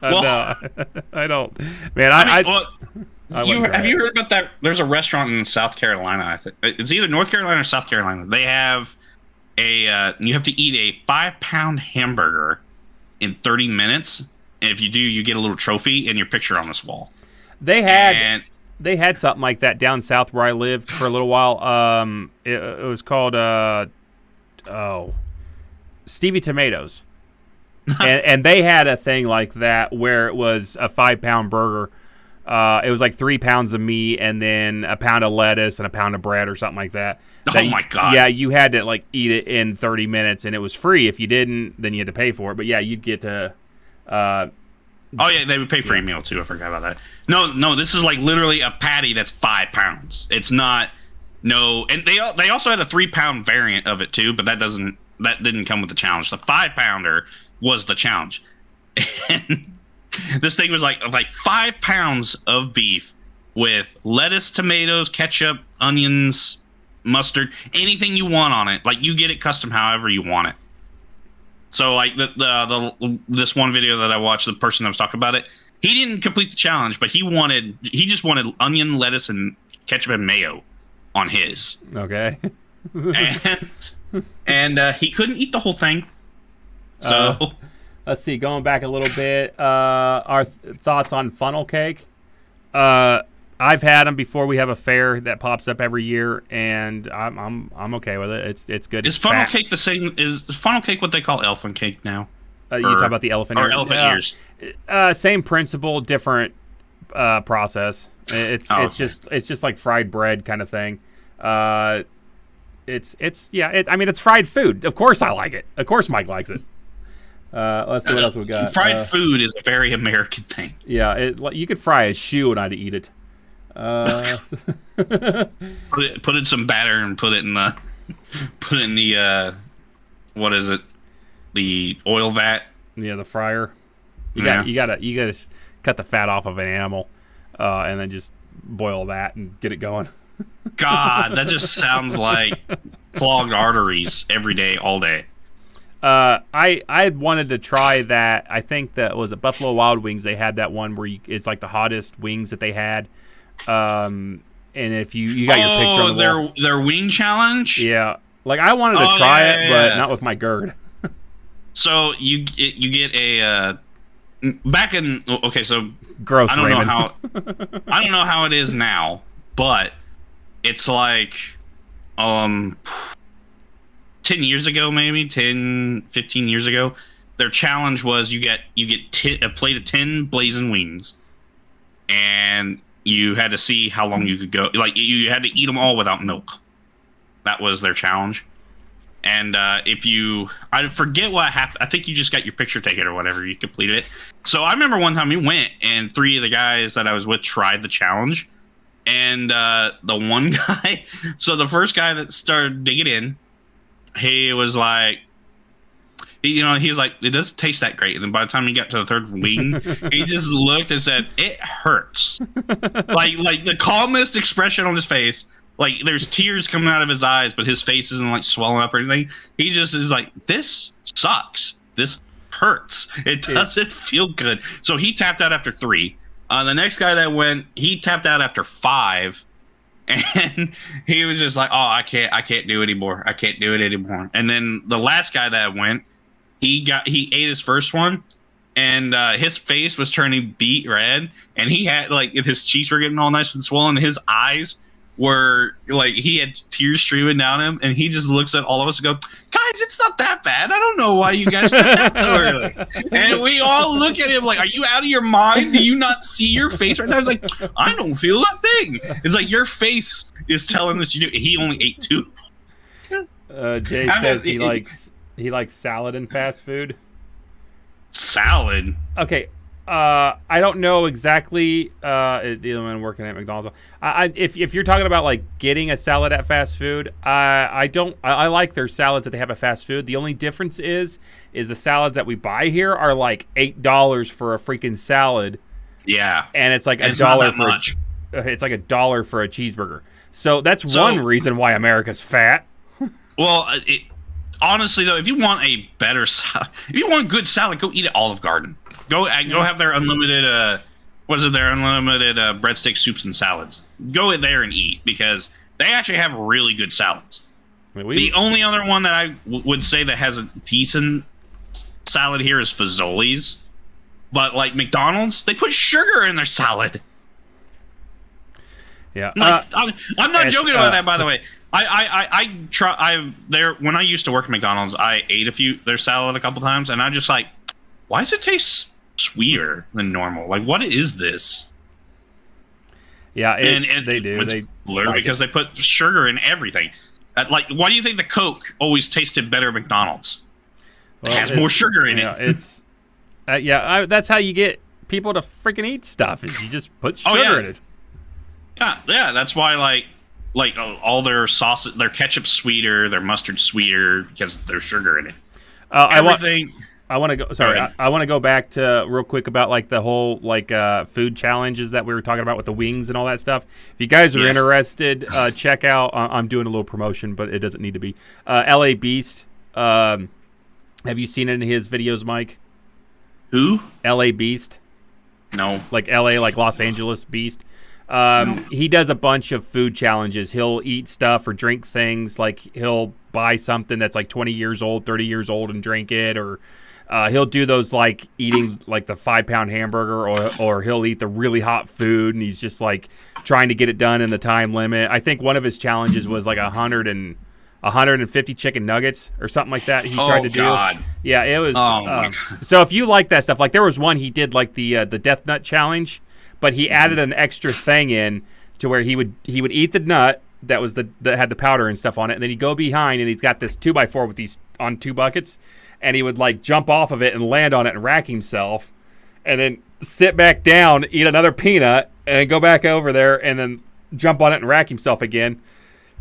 no, I don't. Man, have you heard about that? There's a rrestaurant in South Carolina. I think it's either North Carolina or South Carolina. They have you have to eat a 5-pound hamburger in 30 minutes, and if you do, you get a little trophy and your picture on this wall. They had something like that down south where I lived for a little while. It was called Stevie Tomatoes, and they had a thing like that where it was a 5-pound burger. It was like 3 pounds of meat and then a pound of lettuce and a pound of bread or something like that. My God. Yeah, you had to like eat it in 30 minutes, and it was free. If you didn't, then you had to pay for it. But yeah, you'd get to... oh yeah, they would pay for a meal too. I forgot about that. No, this is like literally a patty that's 5 pounds. It's not... No, and they also had a 3-pound variant of it too, but that didn't come with the challenge. The 5-pounder was the challenge. And this thing was like 5 pounds of beef with lettuce, tomatoes, ketchup, onions, mustard, anything you want on it. Like, you get it custom however you want it. So like this one video that I watched, the person that was talking about it, he didn't complete the challenge, but he just wanted onion, lettuce, and ketchup and mayo on his. Okay. and he couldn't eat the whole thing. So let's see. Going back a little bit, our thoughts on funnel cake. I've had them before. We have a fair that pops up every year, and I'm okay with it. It's good. Is funnel cake the same? Is funnel cake what they call elephant cake now? You talk about the elephant or elephant ears? Same principle, different process. It's just like fried bread kind of thing. It's fried food. Of course I like it. Of course Mike likes it. Let's see what else we got. Fried food is a very American thing. Yeah, you could fry a shoe and I'd eat it. Put in some batter and put it in the what is it? The oil vat. Yeah, the fryer. You gotta cut the fat off of an animal, and then just boil that and get it going. God, that just sounds like clogged arteries every day, all day. I wanted to try that. I think that was at Buffalo Wild Wings. They had that one where it's like the hottest wings that they had. And if you got your picture on the wall. Their wing challenge. Yeah, like I wanted to try it, but not with my GERD. So you get a back in so gross. I don't know how it is now, but it's like 10 years ago, maybe 10, 15 years ago, their challenge was you get a plate of 10 blazing wings, and you had to see how long you could go. Like you had to eat them all without milk. That was their challenge. And I forget what happened. I think you just got your picture taken or whatever. You completed it. So I remember one time we went, and 3 of the guys that I was with tried the challenge. And the one guy, so the first guy that started digging in, he was like, he's like, it doesn't taste that great. And then by the time he got to the third wing, he just looked and said, it hurts. like the calmest expression on his face. Like, there's tears coming out of his eyes, but his face isn't, like, swelling up or anything. He just is like, this sucks. This hurts. It doesn't feel good. So he tapped out after 3. The next guy that went, he tapped out after 5. And he was just like, oh, I can't do it anymore. I can't do it anymore. And then the last guy that went, he ate his first one, and his face was turning beet red. And he had, like, if his cheeks were getting all nice and swollen, his eyes were like, he had tears streaming down him, and he just looks at all of us and go, guys, it's not that bad. I don't know why you guys did that so early. And we all look at him like, are you out of your mind? Do you not see your face right now? I was like, I don't feel a thing. It's like, your face is telling us you do. He only ate 2. Jay says he likes salad and fast food. Salad? Okay. I don't know exactly. I'm working at McDonald's. If you're talking about like getting a salad at fast food, I like their salads that they have at fast food. The only difference is the salads that we buy here are like $8 for a freaking salad. Yeah, and it's like $1 for it's like $1 for a cheeseburger. So that's one reason why America's fat. Well, honestly though, if you want a better salad, if you want good salad, go eat at Olive Garden. Go have their unlimited breadstick soups and salads. Go in there and eat, because they actually have really good salads. The only other one that I would say that has a decent salad here is Fazoli's. But like McDonald's, they put sugar in their salad. Yeah, I'm not joking about that, by the way. When I used to work at McDonald's, I ate their salad a couple times, and I'm just like, why does it taste sweeter than normal? Like, what is this? Yeah, they do. They because they put sugar in everything. Like, why do you think the Coke always tasted better at McDonald's? Well, it has more sugar in it. It's that's how you get people to freaking eat stuff. Is you just put sugar in it. Yeah, that's why like all their sauces, their ketchup sweeter, their mustard sweeter, because there's sugar in it. I want to go. Sorry, I want to go back to real quick about like the whole like food challenges that we were talking about with the wings and all that stuff. If you guys are interested, check out. I'm doing a little promotion, but it doesn't need to be. LA Beast. Have you seen any of his videos, Mike? Who? LA Beast. No. Like LA, like Los Angeles Beast. He does a bunch of food challenges. He'll eat stuff or drink things. Like he'll buy something that's like 20 years old, 30 years old and drink it, or He'll do those like eating like the 5-pound hamburger, or he'll eat the really hot food, and he's just like trying to get it done in the time limit. I think one of his challenges was like 150 chicken nuggets or something like that. He tried to do. God. Yeah, it was. Oh my God. So if you like that stuff, like there was one he did like the Death Nut challenge, but he added an extra thing in to where he would eat the nut that was that had the powder and stuff on it, and then he'd go behind and he's got this 2x4 with these on 2 buckets. And he would like jump off of it and land on it and rack himself, and then sit back down, eat another peanut, and go back over there and then jump on it and rack himself again.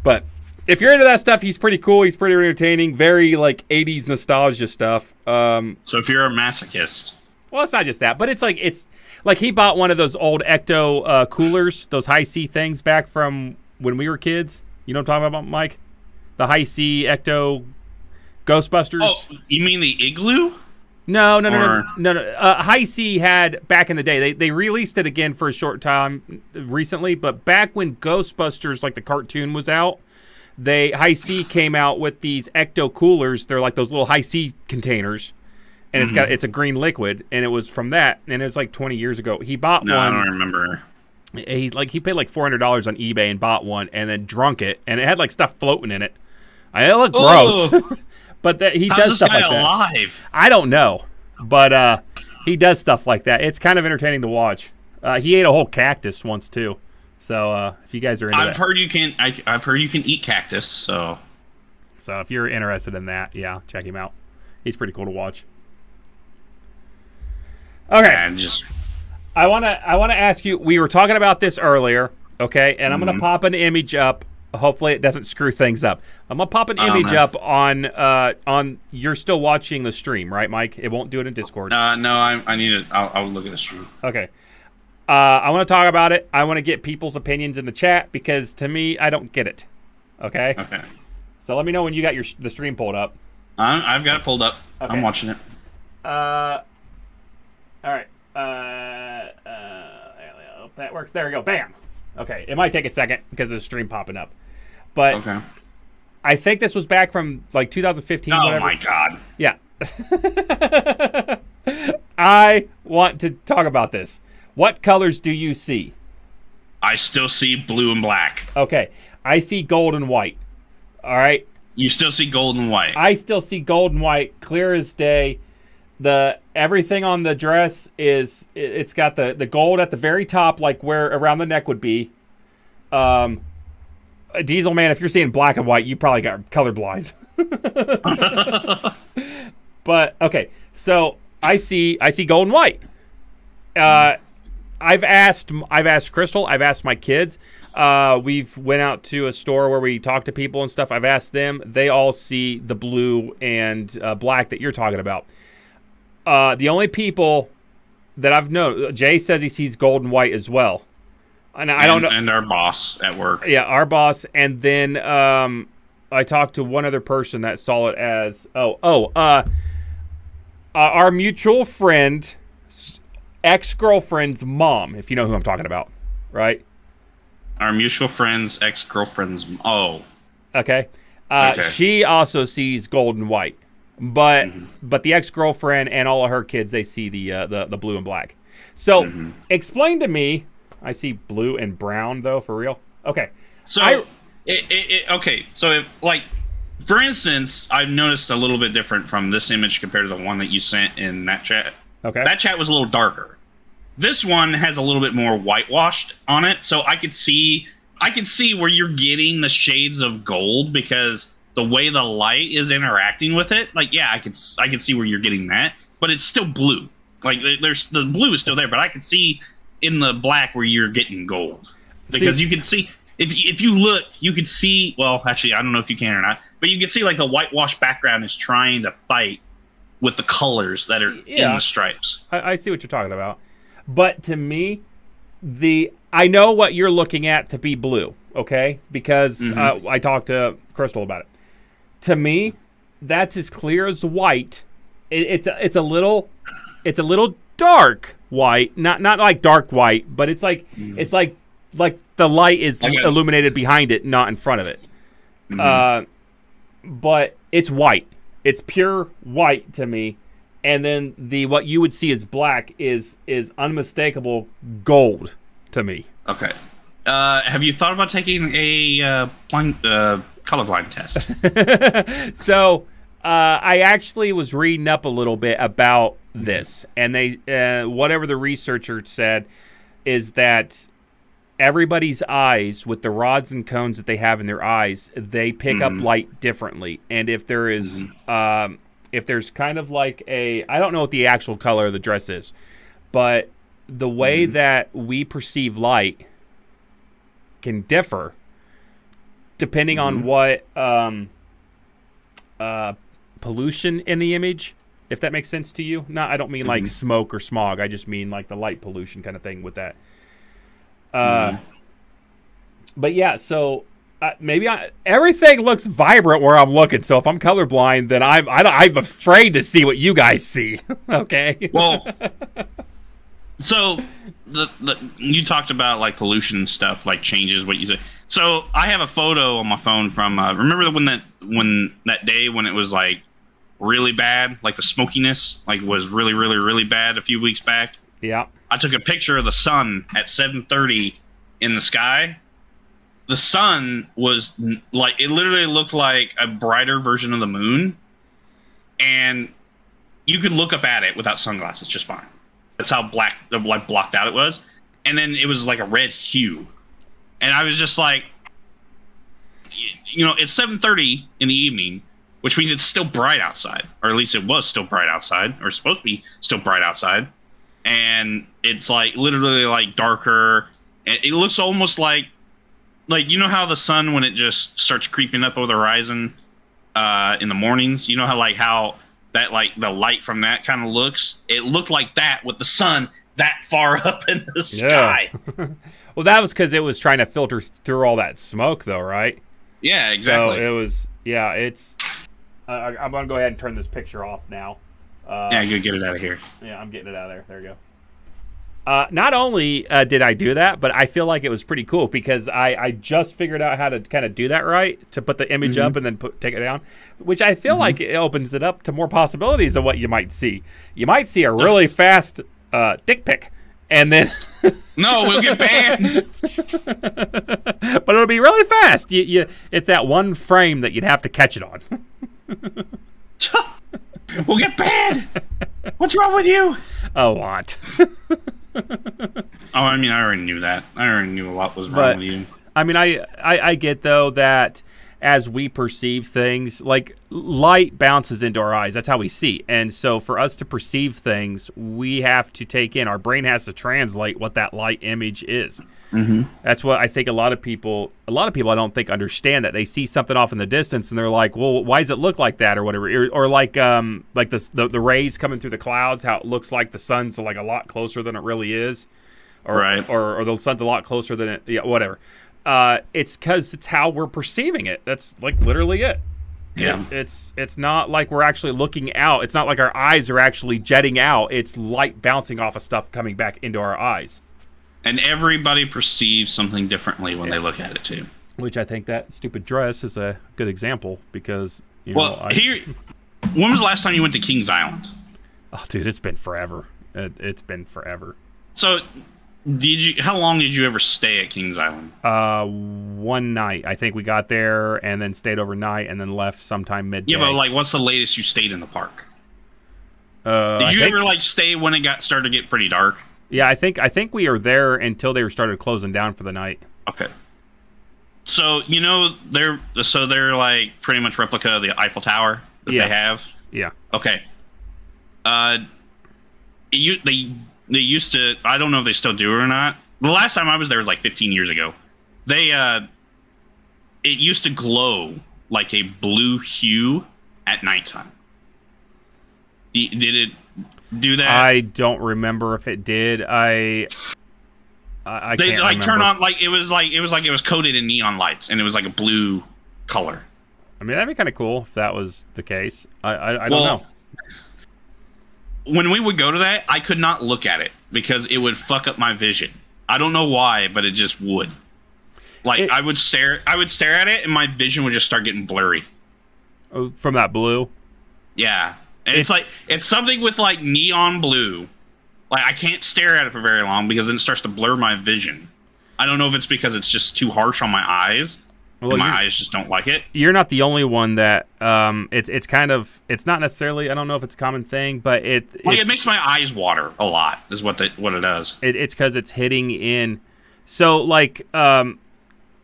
But if you're into that stuff, he's pretty cool. He's pretty entertaining. Very like 80s nostalgia stuff. So if you're a masochist, well, it's not just that, but it's like he bought one of those old Ecto coolers, those Hi-C things back from when we were kids. You know what I'm talking about, Mike? The Hi-C Ecto Ghostbusters. Oh, you mean the Igloo? No. Hi-C had back in the day. They released it again for a short time recently, but back when Ghostbusters, like the cartoon, was out, Hi-C came out with these Ecto coolers. They're like those little Hi-C containers, and it's a green liquid, and it was from that, and it was like 20 years ago. He bought one. I don't remember. He paid like $400 on eBay and bought one, and then drunk it, and it had like stuff floating in it. It looked gross. But he does stuff like that. How's this guy alive? I don't know, but he does stuff like that. It's kind of entertaining to watch. He ate a whole cactus once too. So if you guys are into I've heard you can eat cactus. So if you're interested in that, yeah, check him out. He's pretty cool to watch. Okay, I want to ask you. We were talking about this earlier, okay? And I'm gonna pop an image up. Hopefully it doesn't screw things up. I'm gonna pop an image up on. You're still watching the stream, right, Mike? It won't do it in Discord. No, I need it. I'll look at the stream. Okay. I want to talk about it. I want to get people's opinions in the chat because to me, I don't get it. Okay. Okay. So let me know when you got the stream pulled up. I've got it pulled up. Okay. I'm watching it. All right. Hope that works. There we go. Bam. Okay, it might take a second because of the stream popping up. But okay. I think this was back from like 2015. Oh, whatever. My God. Yeah. I want to talk about this. What colors do you see? I still see blue and black. Okay. I see gold and white. All right? You still see gold and white. I still see gold and white, clear as day. Everything on the dress it's got the gold at the very top, like where around the neck would be. Diesel Man, if you're seeing black and white, you probably got colorblind. But okay, so I see gold and white. I've asked Crystal, I've asked my kids. We've went out to a store where we talk to people and stuff. I've asked them. They all see the blue and black that you're talking about. The only people that I've known, Jay says he sees gold and white as well. And I don't know. And our boss at work. Yeah, our boss. And then I talked to one other person that saw it as, our mutual friend, ex-girlfriend's mom, if you know who I'm talking about, right? Our mutual friend's ex-girlfriend's, Okay. She also sees gold and white. But the ex-girlfriend and all of her kids, they see the blue and black. So explain to me. I see blue and brown though, for real. Okay. So So like, for instance, I've noticed a little bit different from this image compared to the one that you sent in that chat. Okay. That chat was a little darker. This one has a little bit more whitewashed on it, so I could see where you're getting the shades of gold because the way the light is interacting with it, like, yeah, I could see where you're getting that, but it's still blue. Like, there's the blue is still there, but I could see in the black where you're getting gold because you can see if you look, you could see. Well, actually, I don't know if you can or not, but you can see like the whitewashed background is trying to fight with the colors that are in the stripes. I see what you're talking about, but to me, I know what you're looking at to be blue, okay? Because I talked to Crystal about it. To me, that's as clear as white. It's a little dark white, not like dark white, but it's like it's like the light is illuminated behind it, not in front of it. But it's white. It's pure white to me, and then what you would see as black is unmistakable gold to me. Okay. Have you thought about taking a colorblind test? So I actually was reading up a little bit about this, and they whatever the researcher said is that everybody's eyes, with the rods and cones that they have in their eyes, they pick up light differently. And if there is if there's kind of like I don't know what the actual color of the dress is, but the way that we perceive light can differ depending on what pollution in the image, if that makes sense to you. I don't mean like smoke or smog. I just mean like the light pollution kind of thing with that. But yeah, so maybe everything looks vibrant where I'm looking. So if I'm colorblind, then I'm afraid to see what you guys see. Okay. Well, so you talked about like pollution stuff, like changes what you say. So I have a photo on my phone from remember when that day when it was like really bad, like the smokiness like was really really really bad a few weeks back. Yeah. I took a picture of the sun at 7:30 in the sky. The sun was like, it literally looked like a brighter version of the moon, and you could look up at it without sunglasses just fine. That's how blocked out it was. And then it was like a red hue, and I was just like, it's 7:30 in the evening, which means it's still bright outside, or at least it was still bright outside, or supposed to be still bright outside. And it's like literally like darker. It looks almost like you know how the sun, when it just starts creeping up over the horizon in the mornings, you know how that like the light from that kind of looks. It looked like that with the sun that far up in the sky. Well, that was because it was trying to filter through all that smoke, though, right? Yeah, exactly. So it was. Yeah, it's. I'm gonna go ahead and turn this picture off now. Yeah, you get it out of here. Yeah, I'm getting it out of there. There you go. Not only did I do that, but I feel like it was pretty cool because I just figured out how to kind of do that right, to put the image up and then take it down, which I feel like it opens it up to more possibilities of what you might see. You might see a really fast dick pic, and then no, we'll get banned. But it'll be really fast. It's that one frame that you'd have to catch it on. We'll get banned. What's wrong with you? A lot. Oh, I mean, I already knew that. I already knew a lot was wrong with you. I mean, I get, though, that as we perceive things, like light bounces into our eyes. That's how we see. And so for us to perceive things, we have to take in, our brain has to translate what that light image is. That's what I think a lot of people I don't think understand, that they see something off in the distance and they're like, well, why does it look like that, or whatever, or like the rays coming through the clouds, how it looks like the sun's like a lot closer than it really is, or right, or the sun's a lot closer than it, yeah, whatever. It's because it's how we're perceiving it. That's like literally it. Yeah. It's not like we're actually looking out. It's not like our eyes are actually jetting out. It's light bouncing off of stuff coming back into our eyes. And everybody perceives something differently when they look at it too. Which I think that stupid dress is a good example, because when was the last time you went to Kings Island? Oh, dude, it's been forever. It's been forever. So, how long did you ever stay at Kings Island? One night. I think we got there and then stayed overnight and then left sometime midday. Yeah, but like, what's the latest you stayed in the park? Did you ever like stay when it started to get pretty dark? Yeah, I think we were there until they started closing down for the night. Okay. So they're like pretty much replica of the Eiffel Tower that they have. Yeah. Okay. They used to. I don't know if they still do it or not. The last time I was there was like 15 years ago. It used to glow like a blue hue at nighttime. Did it do that? I don't remember if it did. I they can't like remember. Turn on like it was coated in neon lights, and it was like a blue color. I mean, that'd be kind of cool if that was the case. I don't know. When we would go to that, I could not look at it because it would fuck up my vision. I don't know why, but it just would. Like I would stare at it, and my vision would just start getting blurry. From that blue? Yeah. And it's something with like neon blue. Like I can't stare at it for very long because then it starts to blur my vision. I don't know if it's because it's just too harsh on my eyes. Well, and my eyes just don't like it. You're not the only one that it's kind of, it's not necessarily, I don't know if it's a common thing, but it makes my eyes water a lot is what it does. It's because it's hitting in. So like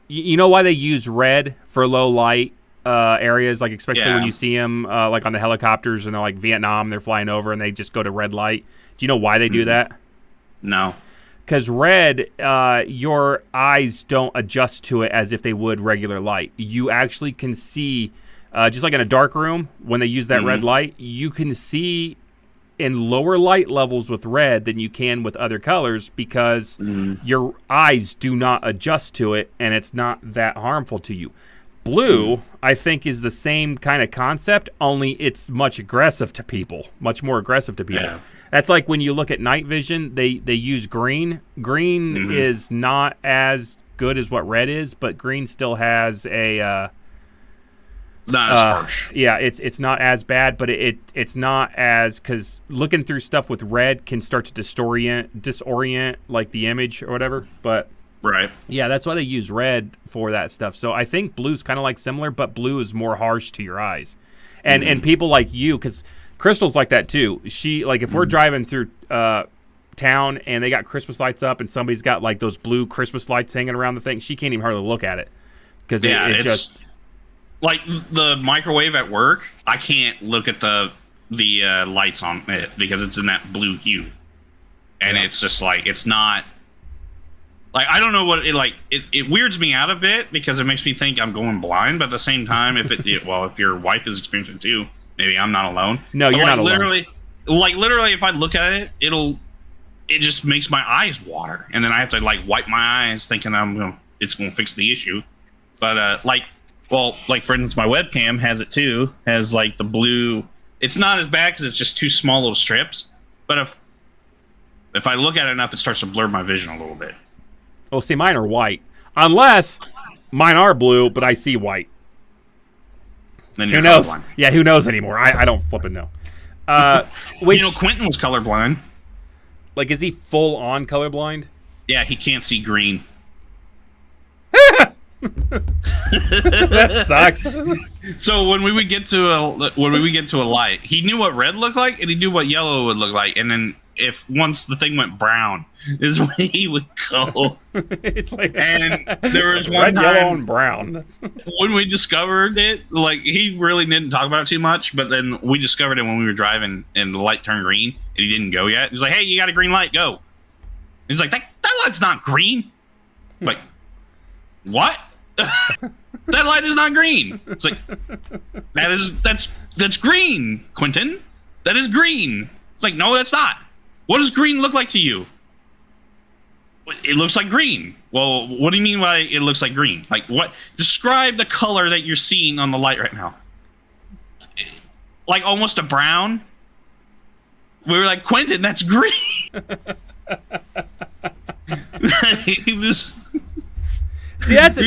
you know why they use red for low light areas, like especially when you see them like on the helicopters and they're like Vietnam, they're flying over and they just go to red light. Do you know why they do that? No. Because red, your eyes don't adjust to it as if they would regular light. You actually can see, just like in a dark room, when they use that red light, you can see in lower light levels with red than you can with other colors because your eyes do not adjust to it, and it's not that harmful to you. Blue, I think, is the same kind of concept, only it's much aggressive to people, much more aggressive to people. Yeah. That's like when you look at night vision, they use green. Green is not as good as what red is, but green still has a not as harsh. Yeah, it's not as bad, but it's not as, because looking through stuff with red can start to disorient like the image or whatever. But right, yeah, that's why they use red for that stuff. So I think blue's kind of like similar, but blue is more harsh to your eyes, and people like you, because Crystal's like that too. She, like, if we're driving through town and they got Christmas lights up and somebody's got like those blue Christmas lights hanging around the thing, she can't even hardly look at it because it just like the microwave at work. I can't look at the lights on it because it's in that blue hue, and it's just like, it's not like, I don't know what it weirds me out a bit because it makes me think I'm going blind, but at the same time, if your wife is experiencing it too, maybe I'm not alone. No, you're not alone. Literally, if I look at it, it just makes my eyes water, and then I have to like wipe my eyes, thinking it's gonna fix the issue. But like for instance, my webcam has it too. Has like the blue. It's not as bad because it's just two small little strips. But if I look at it enough, it starts to blur my vision a little bit. Well, see, mine are white, unless mine are blue, but I see white. Who knows? Colorblind. Yeah, who knows anymore? I don't flipping know. Quentin was colorblind. Like, is he full on colorblind? Yeah, he can't see green. That sucks. So when we would get to a light, he knew what red looked like and he knew what yellow would look like, and then if once the thing went brown is when he would go. It's like, and there was one red, time, yellow, and brown. When we discovered it, like, he really didn't talk about it too much, but then we discovered it when we were driving and the light turned green and he didn't go yet. He was like, "Hey, you got a green light, go." He's like, that light's not green. Like, what? That light is not green. It's like, that's green, Quentin. That is green. It's like, no, that's not. What does green look like to you? It looks like green. Well, what do you mean by it looks like green? Like, what? Describe the color that you're seeing on the light right now. Like almost a brown. We were like, Quentin, that's green. He was. See, that's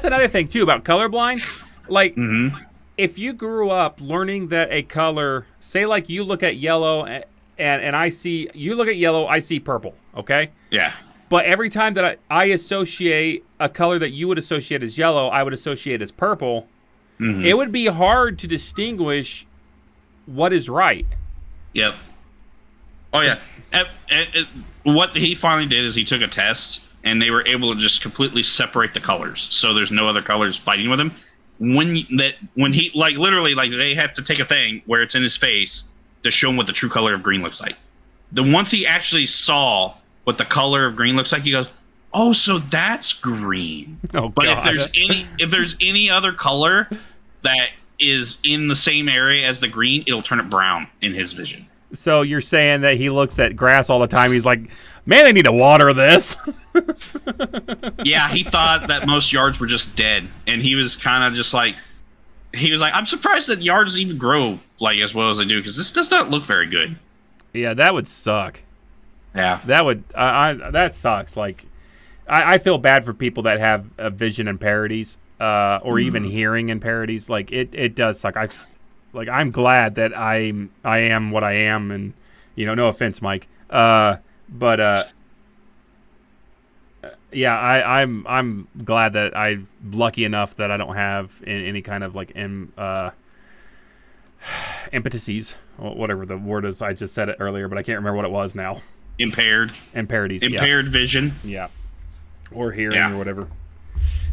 another thing too about colorblind. Like, if you grew up learning that a color, say like you look at yellow and you look at yellow, I see purple, okay? Yeah. But every time that I associate a color that you would associate as yellow, I would associate as purple, it would be hard to distinguish what is right. Yep. Oh, yeah. What he finally did is he took a test, and they were able to just completely separate the colors, so there's no other colors fighting with him. When he, like, literally, like, they have to take a thing where it's in his face to show him what the true color of green looks like. Then once he actually saw what the color of green looks like, he goes, "Oh, so that's green." Oh, but God. if there's any other color that is in the same area as the green, it'll turn it brown in his vision. So you're saying that he looks at grass all the time. He's like, "Man, they need to water this." Yeah, he thought that most yards were just dead, and he was kind of just like, "I'm surprised that yards even grow like as well as they do, because this does not look very good." Yeah, that would suck. Yeah, that would. That sucks. Like, I feel bad for people that have vision impairities, or even hearing impairities. Like, it does suck. like I'm glad that I am what I am, and no offense, Mike. But yeah, I'm glad that I'm lucky enough that I don't have any kind of like impetuses, whatever the word is. I just said it earlier, but I can't remember what it was now. Impaired vision. Yeah. Or hearing or whatever.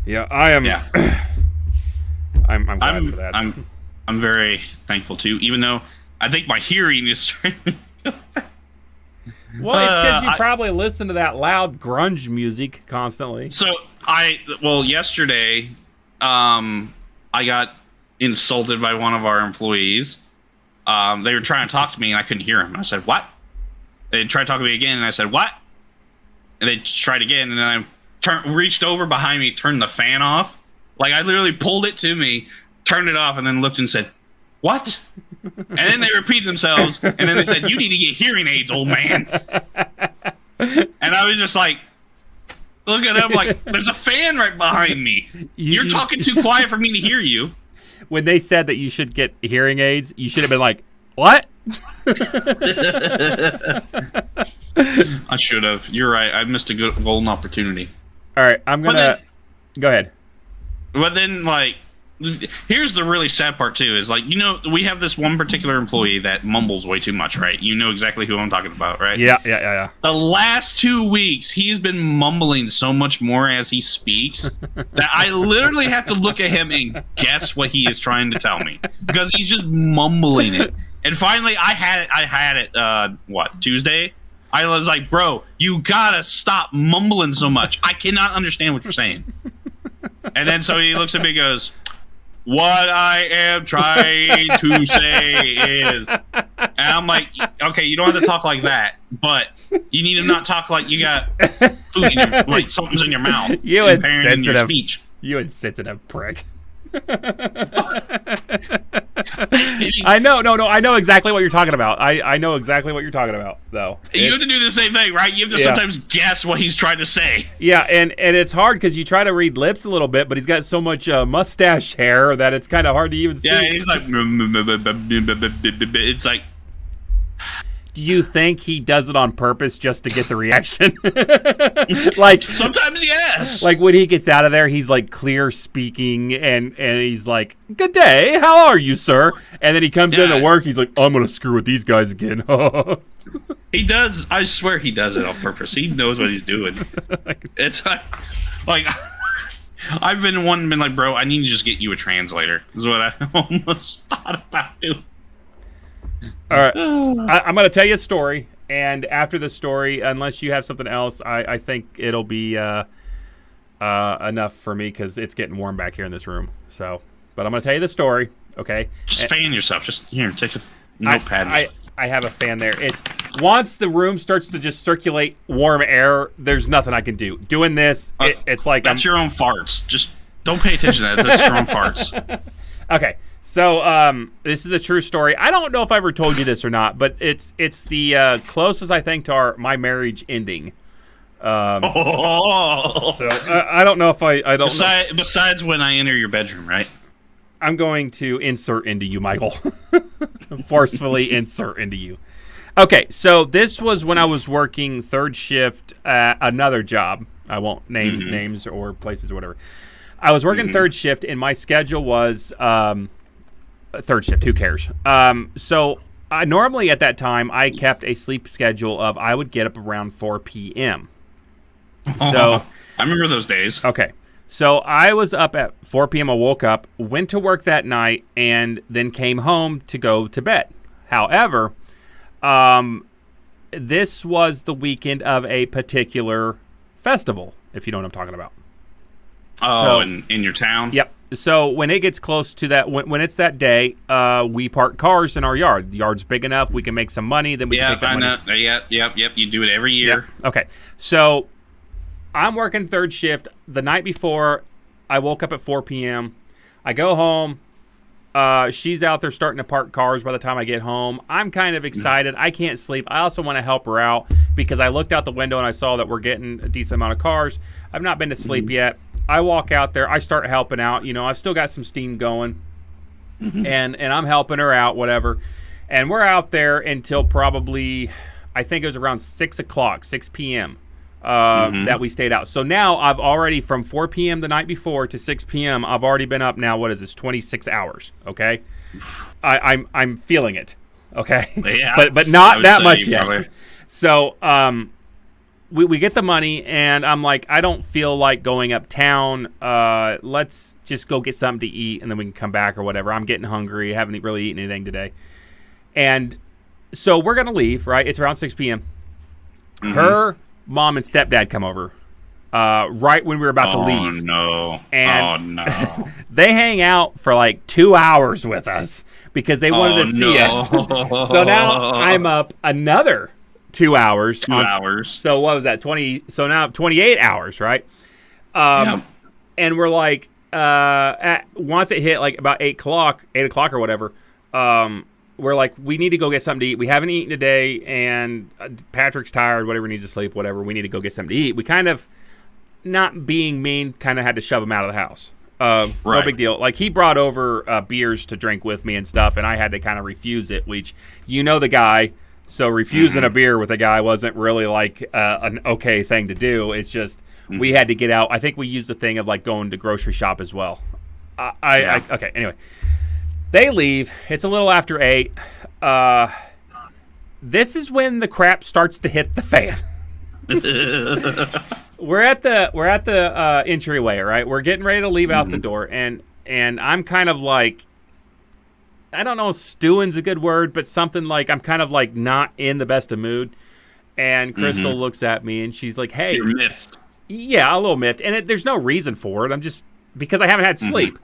Yeah, I am. Yeah. I'm glad for that. I'm very thankful too, even though I think my hearing is. Well, it's because you probably listen to that loud grunge music constantly. So yesterday, I got insulted by one of our employees. They were trying to talk to me and I couldn't hear them. I said, "What?" They tried talking to me again and I said, "What?" And they tried again and then I reached over behind me, turned the fan off. Like I literally pulled it to me, turned it off, and then looked and said, "What?" And then they repeat themselves, and then they said, "You need to get hearing aids, old man." And I was just like, look at him like, there's a fan right behind me. You're talking too quiet for me to hear you. When they said that you should get hearing aids, you should have been like, what? I should have. You're right. I missed a good golden opportunity. All right, I'm going to... Go ahead. But then, like... Here's the really sad part too is like we have this one particular employee that mumbles way too much, right? You know exactly who I'm talking about, right? Yeah. The last 2 weeks he's been mumbling so much more as he speaks that I literally have to look at him and guess what he is trying to tell me because he's just mumbling it. And finally I had it Tuesday. I was like, "Bro, you gotta stop mumbling so much. I cannot understand what you're saying." And then so he looks at me and goes, "What I am trying to say is," and I'm like, "Okay, you don't have to talk like that, but you need to not talk like you got food in your, like something's in your mouth. You insensitive speech. You insensitive prick." I know, I know exactly what you're talking about. I know exactly what you're talking about, though. You have to do the same thing, right? You have to sometimes guess what he's trying to say. Yeah, and it's hard because you try to read lips a little bit, but he's got so much mustache hair that it's kind of hard to even see. Yeah, he's like, it's like. Do you think he does it on purpose just to get the reaction? Like sometimes, yes. Like when he gets out of there, he's like clear speaking, and he's like, "Good day, how are you, sir?" And then he comes into work, he's like, "I'm gonna screw with these guys again." He does. I swear he does it on purpose. He knows what he's doing. It's like I've been like, "Bro, I need to just get you a translator." Is what I almost thought about doing. All right, I'm going to tell you a story, and after the story, unless you have something else, I think it'll be enough for me because it's getting warm back here in this room. So, but I'm going to tell you the story, okay? Just fan yourself. Just here, take a notepad. I have a fan there. It's once the room starts to just circulate warm air, there's nothing I can do. Doing this, it's like that's your own farts. Just don't pay attention to that. That's your own farts. Okay. So this is a true story. I don't know if I ever told you this or not, but it's the closest I think to my marriage ending. So I don't know if I don't. Besides when I enter your bedroom, right? I'm going to insert into you, Michael. Forcefully insert into you. Okay, so this was when I was working third shift at another job. I won't name names or places or whatever. I was working third shift, and my schedule was third shift. Who cares? So normally at that time, I kept a sleep schedule of I would get up around 4 p.m. So I remember those days. Okay. So I was up at 4 p.m. I woke up, went to work that night, and then came home to go to bed. However, this was the weekend of a particular festival, if you know what I'm talking about. Oh, so, in your town? Yep. So when it gets close to that, when it's that day, we park cars in our yard. The yard's big enough, we can make some money, then we can take that money. Yep. You do it every year. Yep. Okay. So I'm working third shift. The night before, I woke up at 4 p.m. I go home. She's out there starting to park cars by the time I get home. I'm kind of excited. I can't sleep. I also want to help her out because I looked out the window and I saw that we're getting a decent amount of cars. I've not been to sleep yet. I walk out there. I start helping out. You know, I've still got some steam going. and I'm helping her out, whatever. And we're out there until probably, I think it was around 6 p.m. That we stayed out. So now I've already, from 4 p.m. the night before to 6 p.m., I've already been up now, what is this, 26 hours, okay? I'm feeling it, okay? Yeah, but not that much yet. Probably. So we get the money, and I'm like, I don't feel like going uptown. Let's just go get something to eat, and then we can come back or whatever. I'm getting hungry. I haven't really eaten anything today. And so we're going to leave, right? It's around 6 p.m. Her mom and stepdad come over right when we were about to leave. No. And they hang out for like 2 hours with us because they wanted to see us. So now I'm up another 2 hours. 2 hours. So what was that? 20. So now 28 hours, right? And we're like, once it hit like about 8 o'clock or whatever, we're like, we need to go get something to eat. We haven't eaten today, and Patrick's tired, whatever, needs to sleep, whatever. We need to go get something to eat. We kind of, not being mean, kind of had to shove him out of the house. No big deal. Like, he brought over beers to drink with me and stuff, and I had to kind of refuse it, which, you know the guy, so refusing a beer with a guy wasn't really like an okay thing to do. It's just, we had to get out. I think we used the thing of like going to grocery shop as well. Okay, anyway. They leave. It's a little after 8. This is when the crap starts to hit the fan. We're at the entryway, right? We're getting ready to leave out the door, and I'm kind of like, I don't know if stewing's a good word, but something like I'm kind of like not in the best of mood. And Crystal looks at me, and she's like, "Hey, you're miffed." Yeah, a little miffed, and there's no reason for it. I'm just because I haven't had sleep.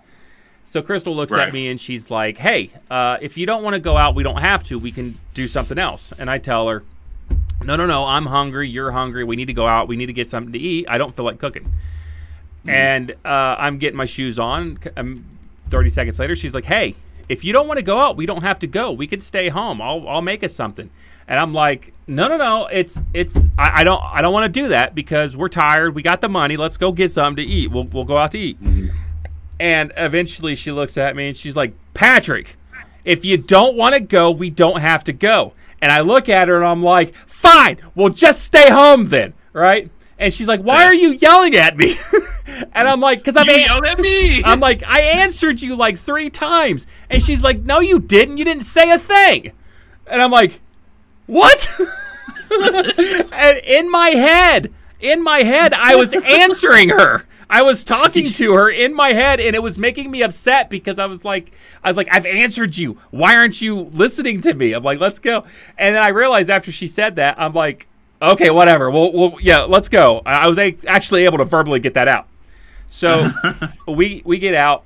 So Crystal looks at me, and she's like, "Hey, if you don't want to go out, we don't have to. We can do something else." And I tell her, No, I'm hungry. You're hungry. We need to go out. We need to get something to eat. I don't feel like cooking. And I'm getting my shoes on. 30 seconds later, she's like, "Hey, if you don't want to go out, we don't have to go. We can stay home. I'll make us something." And I'm like, No. I don't want to do that because we're tired. We got the money. Let's go get something to eat. We'll go out to eat. And eventually she looks at me and she's like, "Patrick, if you don't want to go, we don't have to go." And I look at her and I'm like, "Fine, we'll just stay home then," right? And she's like, "Why are you yelling at me?" And I'm like, "Because you yelled at me." I'm like, "I answered you like 3 times." And she's like, "No, you didn't. You didn't say a thing." And I'm like, "What?" And in my head, I was answering her. I was talking to her in my head, and it was making me upset because I was like, "I've answered you. Why aren't you listening to me?" I'm like, "Let's go." And then I realized after she said that, I'm like, "Okay, whatever. Yeah, let's go." I was actually able to verbally get that out. So we get out.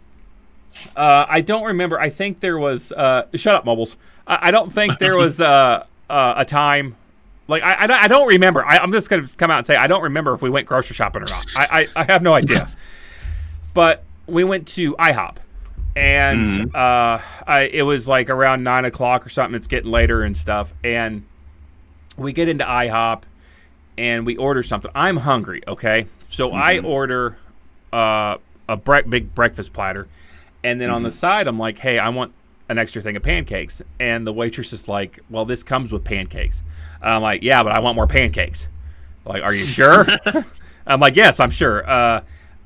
I don't remember. I think there was shut up, Mobiles. I don't think there was a time. Like, I don't remember. I'm just going to come out and say I don't remember if we went grocery shopping or not. I have no idea. But we went to IHOP. And it was like around 9 o'clock or something. It's getting later and stuff. And we get into IHOP and we order something. I'm hungry, okay? So I order a big breakfast platter. And then on the side, I'm like, "Hey, I want an extra thing of pancakes." And the waitress is like, "Well, this comes with pancakes." And I'm like, "Yeah, but I want more pancakes." Like, "Are you sure?" I'm like, "Yes, I'm sure."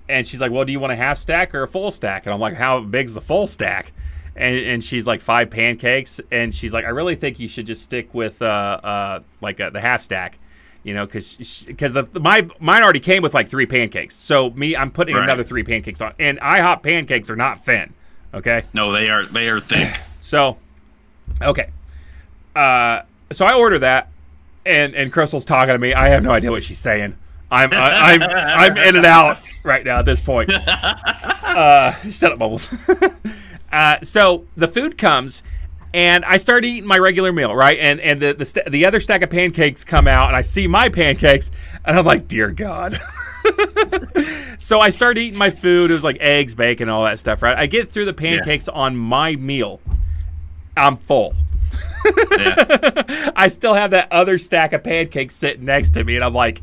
And she's like, "Well, do you want a half stack or a full stack?" And I'm like, "How big's the full stack?" And she's like, 5 pancakes. And she's like, "I really think you should just stick with the half stack, you know, because mine already came with like 3 pancakes. So I'm putting another 3 pancakes on. And IHOP pancakes are not thin, okay? No, they are thick. So, okay. So I order that. And Crystal's talking to me. I have no idea what she's saying. I'm in and out right now at this point. Shut up, Bubbles. So the food comes, and I start eating my regular meal, right? And the other stack of pancakes come out, and I see my pancakes, and I'm like, "Dear God." So I start eating my food. It was like eggs, bacon, all that stuff, right? I get through the pancakes on my meal. I'm full. I still have that other stack of pancakes sitting next to me, and I'm like,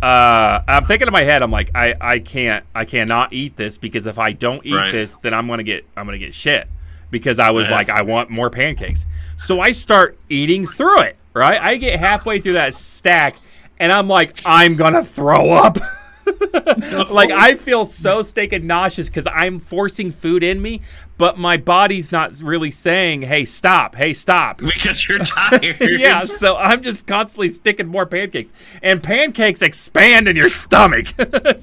I'm thinking in my head, I'm like, I cannot eat this because if I don't eat this, then I'm gonna get shit because I was like, I want more pancakes. So I start eating through it, right? I get halfway through that stack, and I'm like, I'm going to throw up. Like, I feel so stinking nauseous because I'm forcing food in me, but my body's not really saying, hey, stop. Because you're tired. Yeah, so I'm just constantly sticking more pancakes. And pancakes expand in your stomach.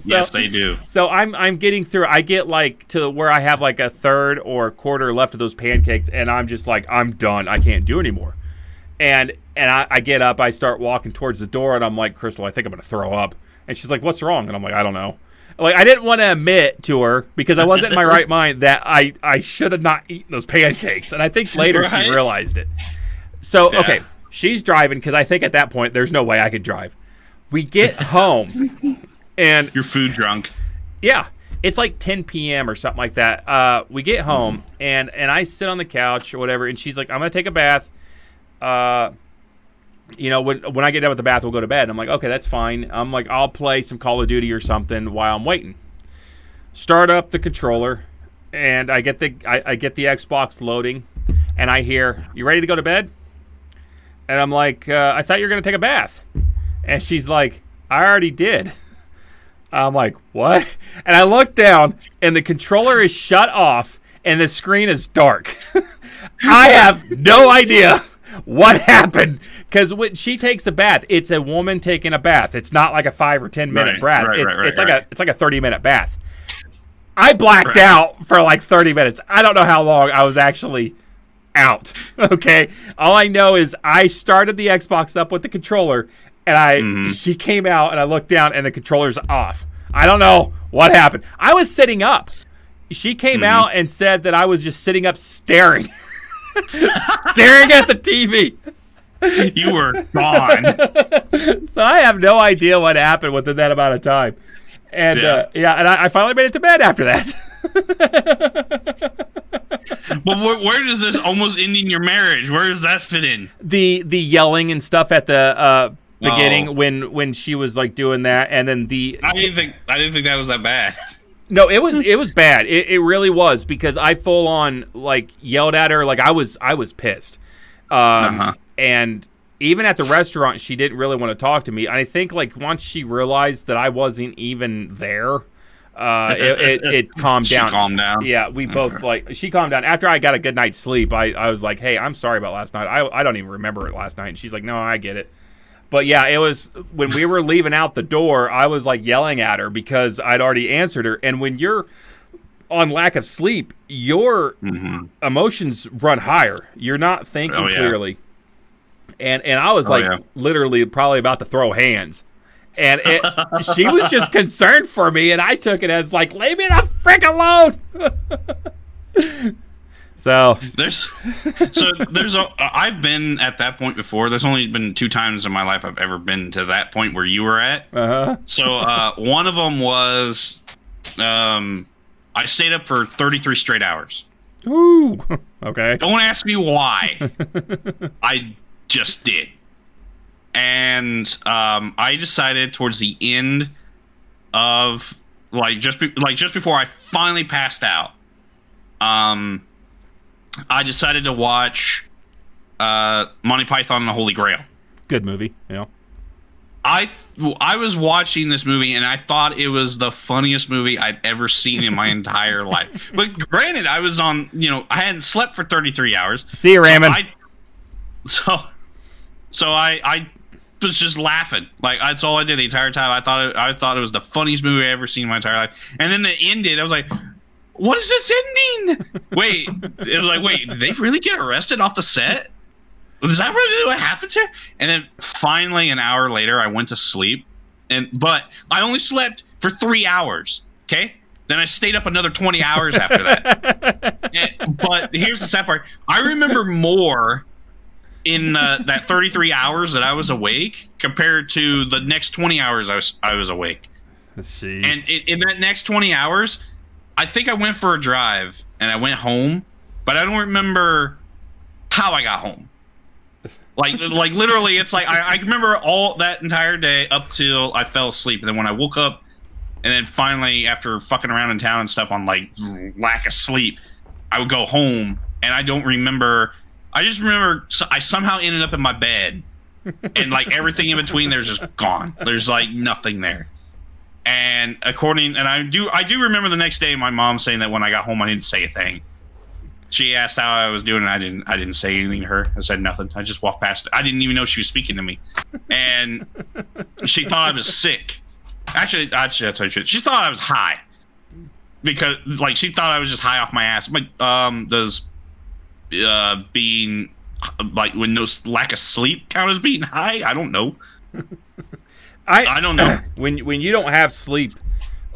Yes, they do. So I'm getting through. I get like to where I have like a third or a quarter left of those pancakes, and I'm just like, I'm done. I can't do anymore. And I get up, I start walking towards the door, and I'm like, Crystal, I think I'm going to throw up. And she's like, what's wrong? And I'm like, I don't know. Like, I didn't want to admit to her because I wasn't in my right mind that I should have not eaten those pancakes. And I think later she realized it. So, okay, she's driving because I think at that point there's no way I could drive. We get home and... You're food drunk. Yeah. It's like 10 p.m. or something like that. We get home and I sit on the couch or whatever, and she's like, I'm going to take a bath. You know, when I get done with the bath, we'll go to bed. And I'm like, okay, that's fine. I'm like, I'll play some Call of Duty or something while I'm waiting. Start up the controller, and I get the Xbox loading, and I hear, you ready to go to bed? And I'm like, I thought you were going to take a bath. And she's like, I already did. I'm like, what? And I look down, and the controller is shut off, and the screen is dark. I have no idea what happened. Because when she takes a bath, it's a woman taking a bath. It's not like a 5 or 10 minute bath. It's like a 30-minute bath. I blacked out for like 30 minutes. I don't know how long I was actually out. Okay, all I know is I started the Xbox up with the controller, and she came out, and I looked down, and the controller's off. I don't know what happened. I was sitting up. She came out and said that I was just sitting up staring, staring at the TV. You were gone. So I have no idea what happened within that amount of time. And and I finally made it to bed after that. But where does this almost ending your marriage? Where does that fit in? The yelling and stuff at the beginning when she was like doing that, and then I didn't think that was that bad. No, it was bad. It really was, because I full on like yelled at her, like I was pissed. And even at the restaurant, she didn't really want to talk to me. I think like once she realized that I wasn't even there, it calmed down. She calmed down. Yeah, we both she calmed down. After I got a good night's sleep, I was like, hey, I'm sorry about last night. I don't even remember it last night. And she's like, no, I get it. But yeah, it was when we were leaving out the door, I was like yelling at her because I'd already answered her. And when you're on lack of sleep, your emotions run higher. You're not thinking clearly. And I was literally probably about to throw hands. And she was just concerned for me, and I took it as like, leave me the frick alone. I've been at that point before. There's only been 2 times in my life I've ever been to that point where you were at. So one of them was I stayed up for 33 straight hours. Ooh, okay. Don't ask me why. I just did. And I decided towards the end of just before I finally passed out, I decided to watch Monty Python and the Holy Grail. Good movie, yeah. I was watching this movie, and I thought it was the funniest movie I'd ever seen in my entire life. But granted, I was on, I hadn't slept for 33 hours. See you, Raymond. So I was just laughing. Like, that's all I did the entire time. I thought it was the funniest movie I've ever seen in my entire life. And then it ended. I was like, what is this ending? Wait, did they really get arrested off the set? Is that really what happens here? And then finally, an hour later, I went to sleep. But I only slept for 3 hours. Okay? Then I stayed up another 20 hours after that. But here's the sad part. I remember more in that 33 hours that I was awake compared to the next 20 hours I was awake. Jeez. And in that next 20 hours, I think I went for a drive and I went home, but I don't remember how I got home. Like literally, it's like I remember all that entire day up till I fell asleep, and then when I woke up, and then finally after fucking around in town and stuff on like lack of sleep, I would go home and I don't remember. I just remember I somehow ended up in my bed, and like everything in between, there's just gone. There's like nothing there. And I do remember the next day my mom saying that when I got home I didn't say a thing. She asked how I was doing, and I didn't say anything to her. I said nothing. I just walked past. I didn't even know she was speaking to me, and she thought I was sick. Actually, I'll tell you the truth. She thought I was high because, like, she thought I was just high off my ass. But does being like when no lack of sleep count as being high? I don't know. I don't know. When you don't have sleep,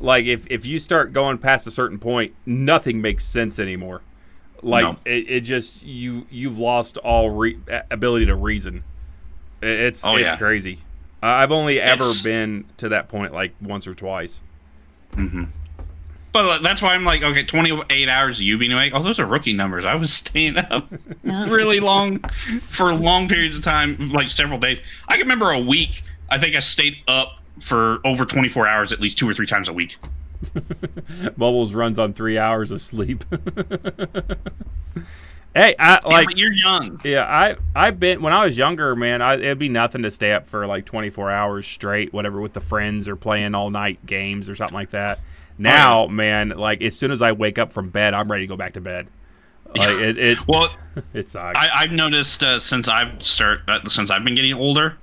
like if you start going past a certain point, nothing makes sense anymore. Like no. it just you've lost all ability to reason. It's crazy. I've only ever been to that point like once or twice. Mm-hmm. But that's why I'm like, okay, 28 hours of you being awake. Oh, those are rookie numbers. I was staying up really long for long periods of time, like several days. I can remember a week. I think I stayed up for over 24 hours at least 2 or 3 times a week. Bubbles runs on 3 hours of sleep. Hey, like you're young. Yeah, I've been when I was younger, man. It'd be nothing to stay up for like 24 hours straight, whatever, with the friends or playing all night games or something like that. Now, man, like as soon as I wake up from bed, I'm ready to go back to bed. Like it it sucks. I've noticed since I've been getting older,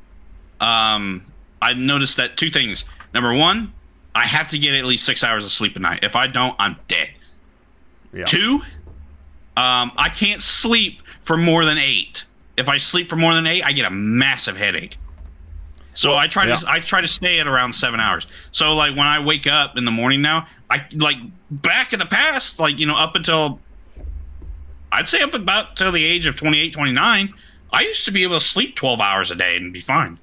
I've noticed that 2 things. Number 1, I have to get at least 6 hours of sleep a night. If I don't, I'm dead. Yeah. 2, I can't sleep for more than 8. If I sleep for more than 8, I get a massive headache. So I try to stay at around 7 hours. So like when I wake up in the morning now, I like back in the past, like, you know, up until I'd say up about till the age of 28, 29, I used to be able to sleep 12 hours a day and be fine.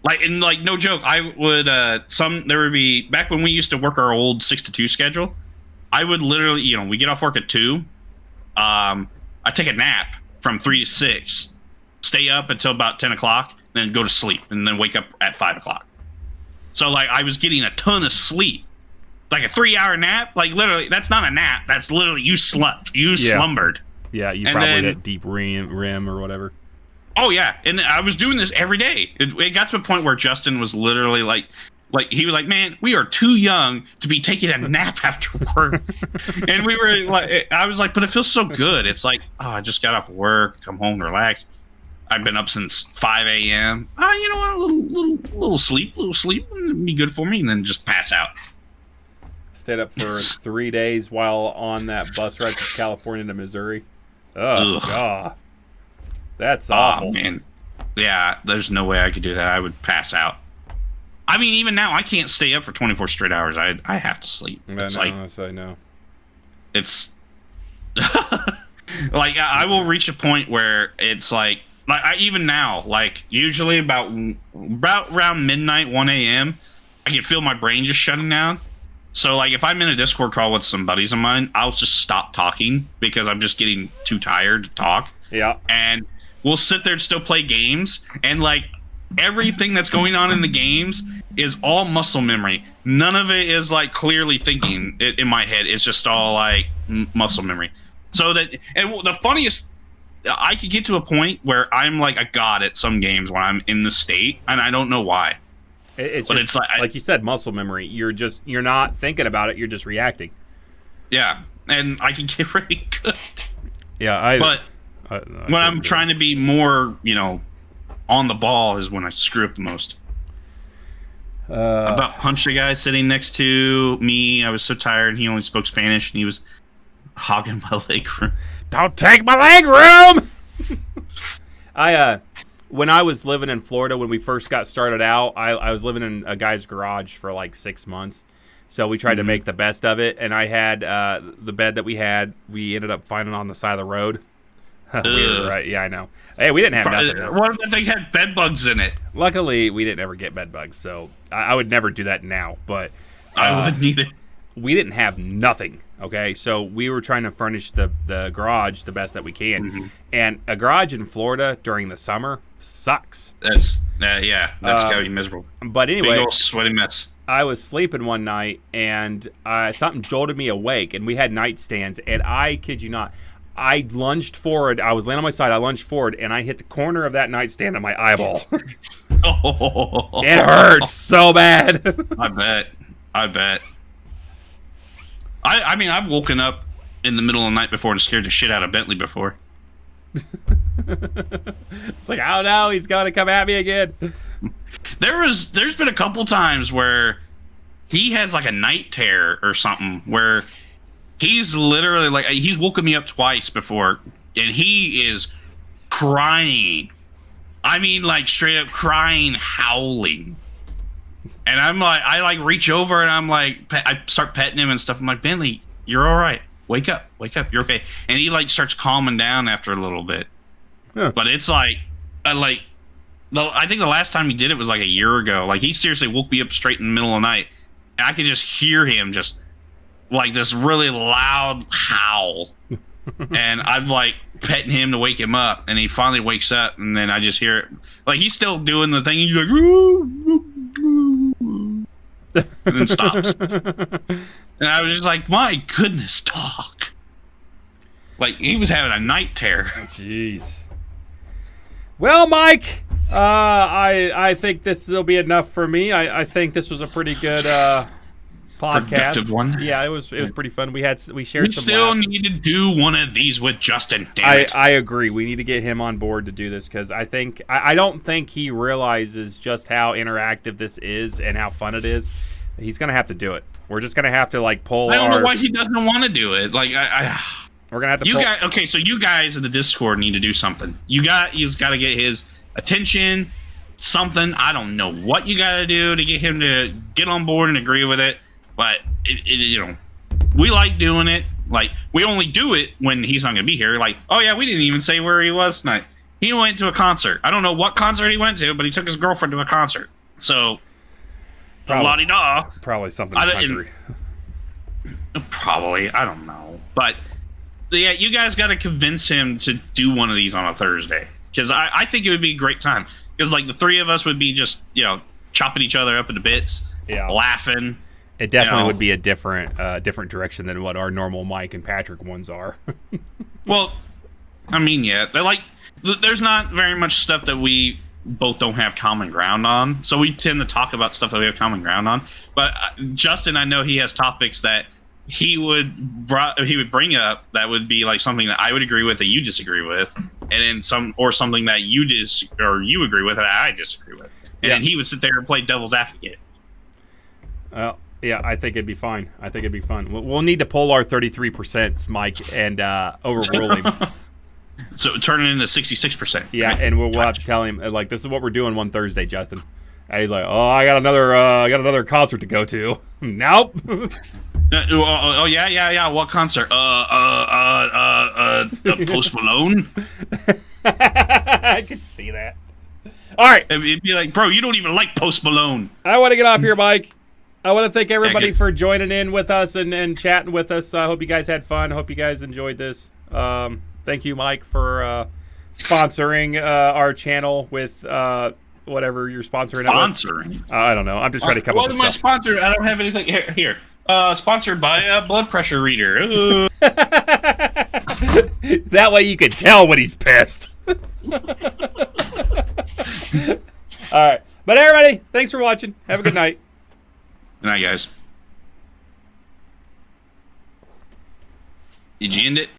Like, and like, no joke, I would, there would be, back when we used to work our old 6 to 2 schedule, I would literally, you know, we get off work at 2. I take a nap from 3 to 6, stay up until about 10 o'clock, then go to sleep, and then wake up at 5 o'clock. So, like, I was getting a ton of sleep. Like a 3-hour nap, like literally, that's not a nap. That's literally you slept. You slumbered. Yeah, you probably hit deep REM or whatever. Oh yeah, and I was doing this every day. It got to a point where Justin was literally like he was like, "Man, we are too young to be taking a nap after work." And we were like, I was like, "But it feels so good." It's like, oh, I just got off work, come home, relax. I've been up since 5 a.m. You know what? A little sleep would be good for me, and then just pass out. Stayed up for 3 days while on that bus ride from California to Missouri. Oh, God. That's awful. Oh, man. Yeah, there's no way I could do that. I would pass out. I mean, even now, I can't stay up for 24 straight hours. I have to sleep. I know. It's like I will reach a point where it's like even now, like usually about around midnight, 1 a.m., I can feel my brain just shutting down. So, like, if I'm in a Discord call with some buddies of mine, I'll just stop talking because I'm just getting too tired to talk. Yeah. And we'll sit there and still play games. And, like, everything that's going on in the games is all muscle memory. None of it is, like, clearly thinking in my head. It's just all, like, muscle memory. So that, and the funniest, I could get to a point where I'm, like, a god at some games when I'm in the state, and I don't know why. It's like you said, muscle memory. You're not thinking about it. You're just reacting. Yeah, and I can get really good. Yeah, but when I'm trying to be more, you know, on the ball is when I screw up the most. About punched a guy sitting next to me. I was so tired. He only spoke Spanish, and he was hogging my leg room. Don't take my leg room. When I was living in Florida, when we first got started out, I was living in a guy's garage for like 6 months. So we tried to make the best of it. And I had the bed that we ended up finding on the side of the road. Weird, right? Yeah, I know. Hey, we didn't have nothing. What if they had bed bugs in it? Luckily, we didn't ever get bed bugs. So I would never do that now. But I wouldn't either. We didn't have nothing. Okay, so we were trying to furnish the garage the best that we can. Mm-hmm. And a garage in Florida during the summer sucks. That's gotta be miserable. But anyway, big old sweaty mess. I was sleeping one night and something jolted me awake, and we had nightstands, and I kid you not, I lunged forward. I was laying on my side. I lunged forward, and I hit the corner of that nightstand on my eyeball. Oh. It hurts so bad. I bet. I mean, I've woken up in the middle of the night before and scared the shit out of Bentley before. It's like, oh no, he's going to come at me again. There's been a couple times where he has like a night terror or something where he's literally like, he's woken me up twice before, and he is crying. I mean, like straight up crying, howling. And I'm like, I like reach over and I'm like, I start petting him and stuff. I'm like, Bentley, you're all right. Wake up, you're okay. And he like starts calming down after a little bit. Huh. But it's like, I think the last time he did it was like a year ago. Like he seriously woke me up straight in the middle of the night, and I could just hear him just like this really loud howl. And I'm like petting him to wake him up, and he finally wakes up, and then I just hear it. Like he's still doing the thing. He's like, and then stops. And I was just like, my goodness, dog. Like he was having a night terror. Jeez. Well, Mike, I think this will be enough for me. I think this was a pretty good podcast. Productive one. Yeah, it was pretty fun. We shared we some. Still laughs. need to do one of these with Justin. Damn it. I agree. We need to get him on board to do this because I don't think he realizes just how interactive this is and how fun it is. He's gonna have to do it. We're just gonna have to like pull. I don't know why he doesn't want to do it. Like we're gonna have to. Okay, so you guys in the Discord need to do something. He's got to get his attention. Something. I don't know what you got to do to get him to get on board and agree with it. But we like doing it. Like we only do it when he's not gonna be here. Like, oh yeah, we didn't even say where he was tonight. He went to a concert. I don't know what concert he went to, but he took his girlfriend to a concert. So, la-di-da. Probably something in the country. Probably, I don't know. But yeah, you guys got to convince him to do one of these on a Thursday because I think it would be a great time. Because like the three of us would be just chopping each other up into bits, laughing. It definitely would be a different direction than what our normal Mike and Patrick ones are. Well, I mean, yeah, they're like there's not very much stuff that we both don't have common ground on, so we tend to talk about stuff that we have common ground on. But Justin, I know he has topics that he would bring up that would be like something that I would agree with that you disagree with, and then something that you agree with that I disagree with, and then he would sit there and play devil's advocate. Well, yeah, I think it'd be fine. I think it'd be fun. We'll need to pull our 33%, Mike, and overrule him. So turn it into 66%. Yeah, right? And we'll have to tell him like this is what we're doing one Thursday, Justin. And he's like, "Oh, I got another concert to go to." Nope. Oh yeah. What concert? Post Malone. I can see that. All right. It'd be like, bro, you don't even like Post Malone. I want to get off here, Mike. I want to thank everybody for joining in with us and chatting with us. I hope you guys had fun. I hope you guys enjoyed this. Thank you, Mike, for sponsoring our channel with whatever you're sponsoring. I don't know. I'm just trying to come up with stuff. What am I sponsored? I don't have anything here. Sponsored by a blood pressure reader. That way you can tell when he's pissed. All right. But everybody, thanks for watching. Have a good night. Good night, guys. Did you end it?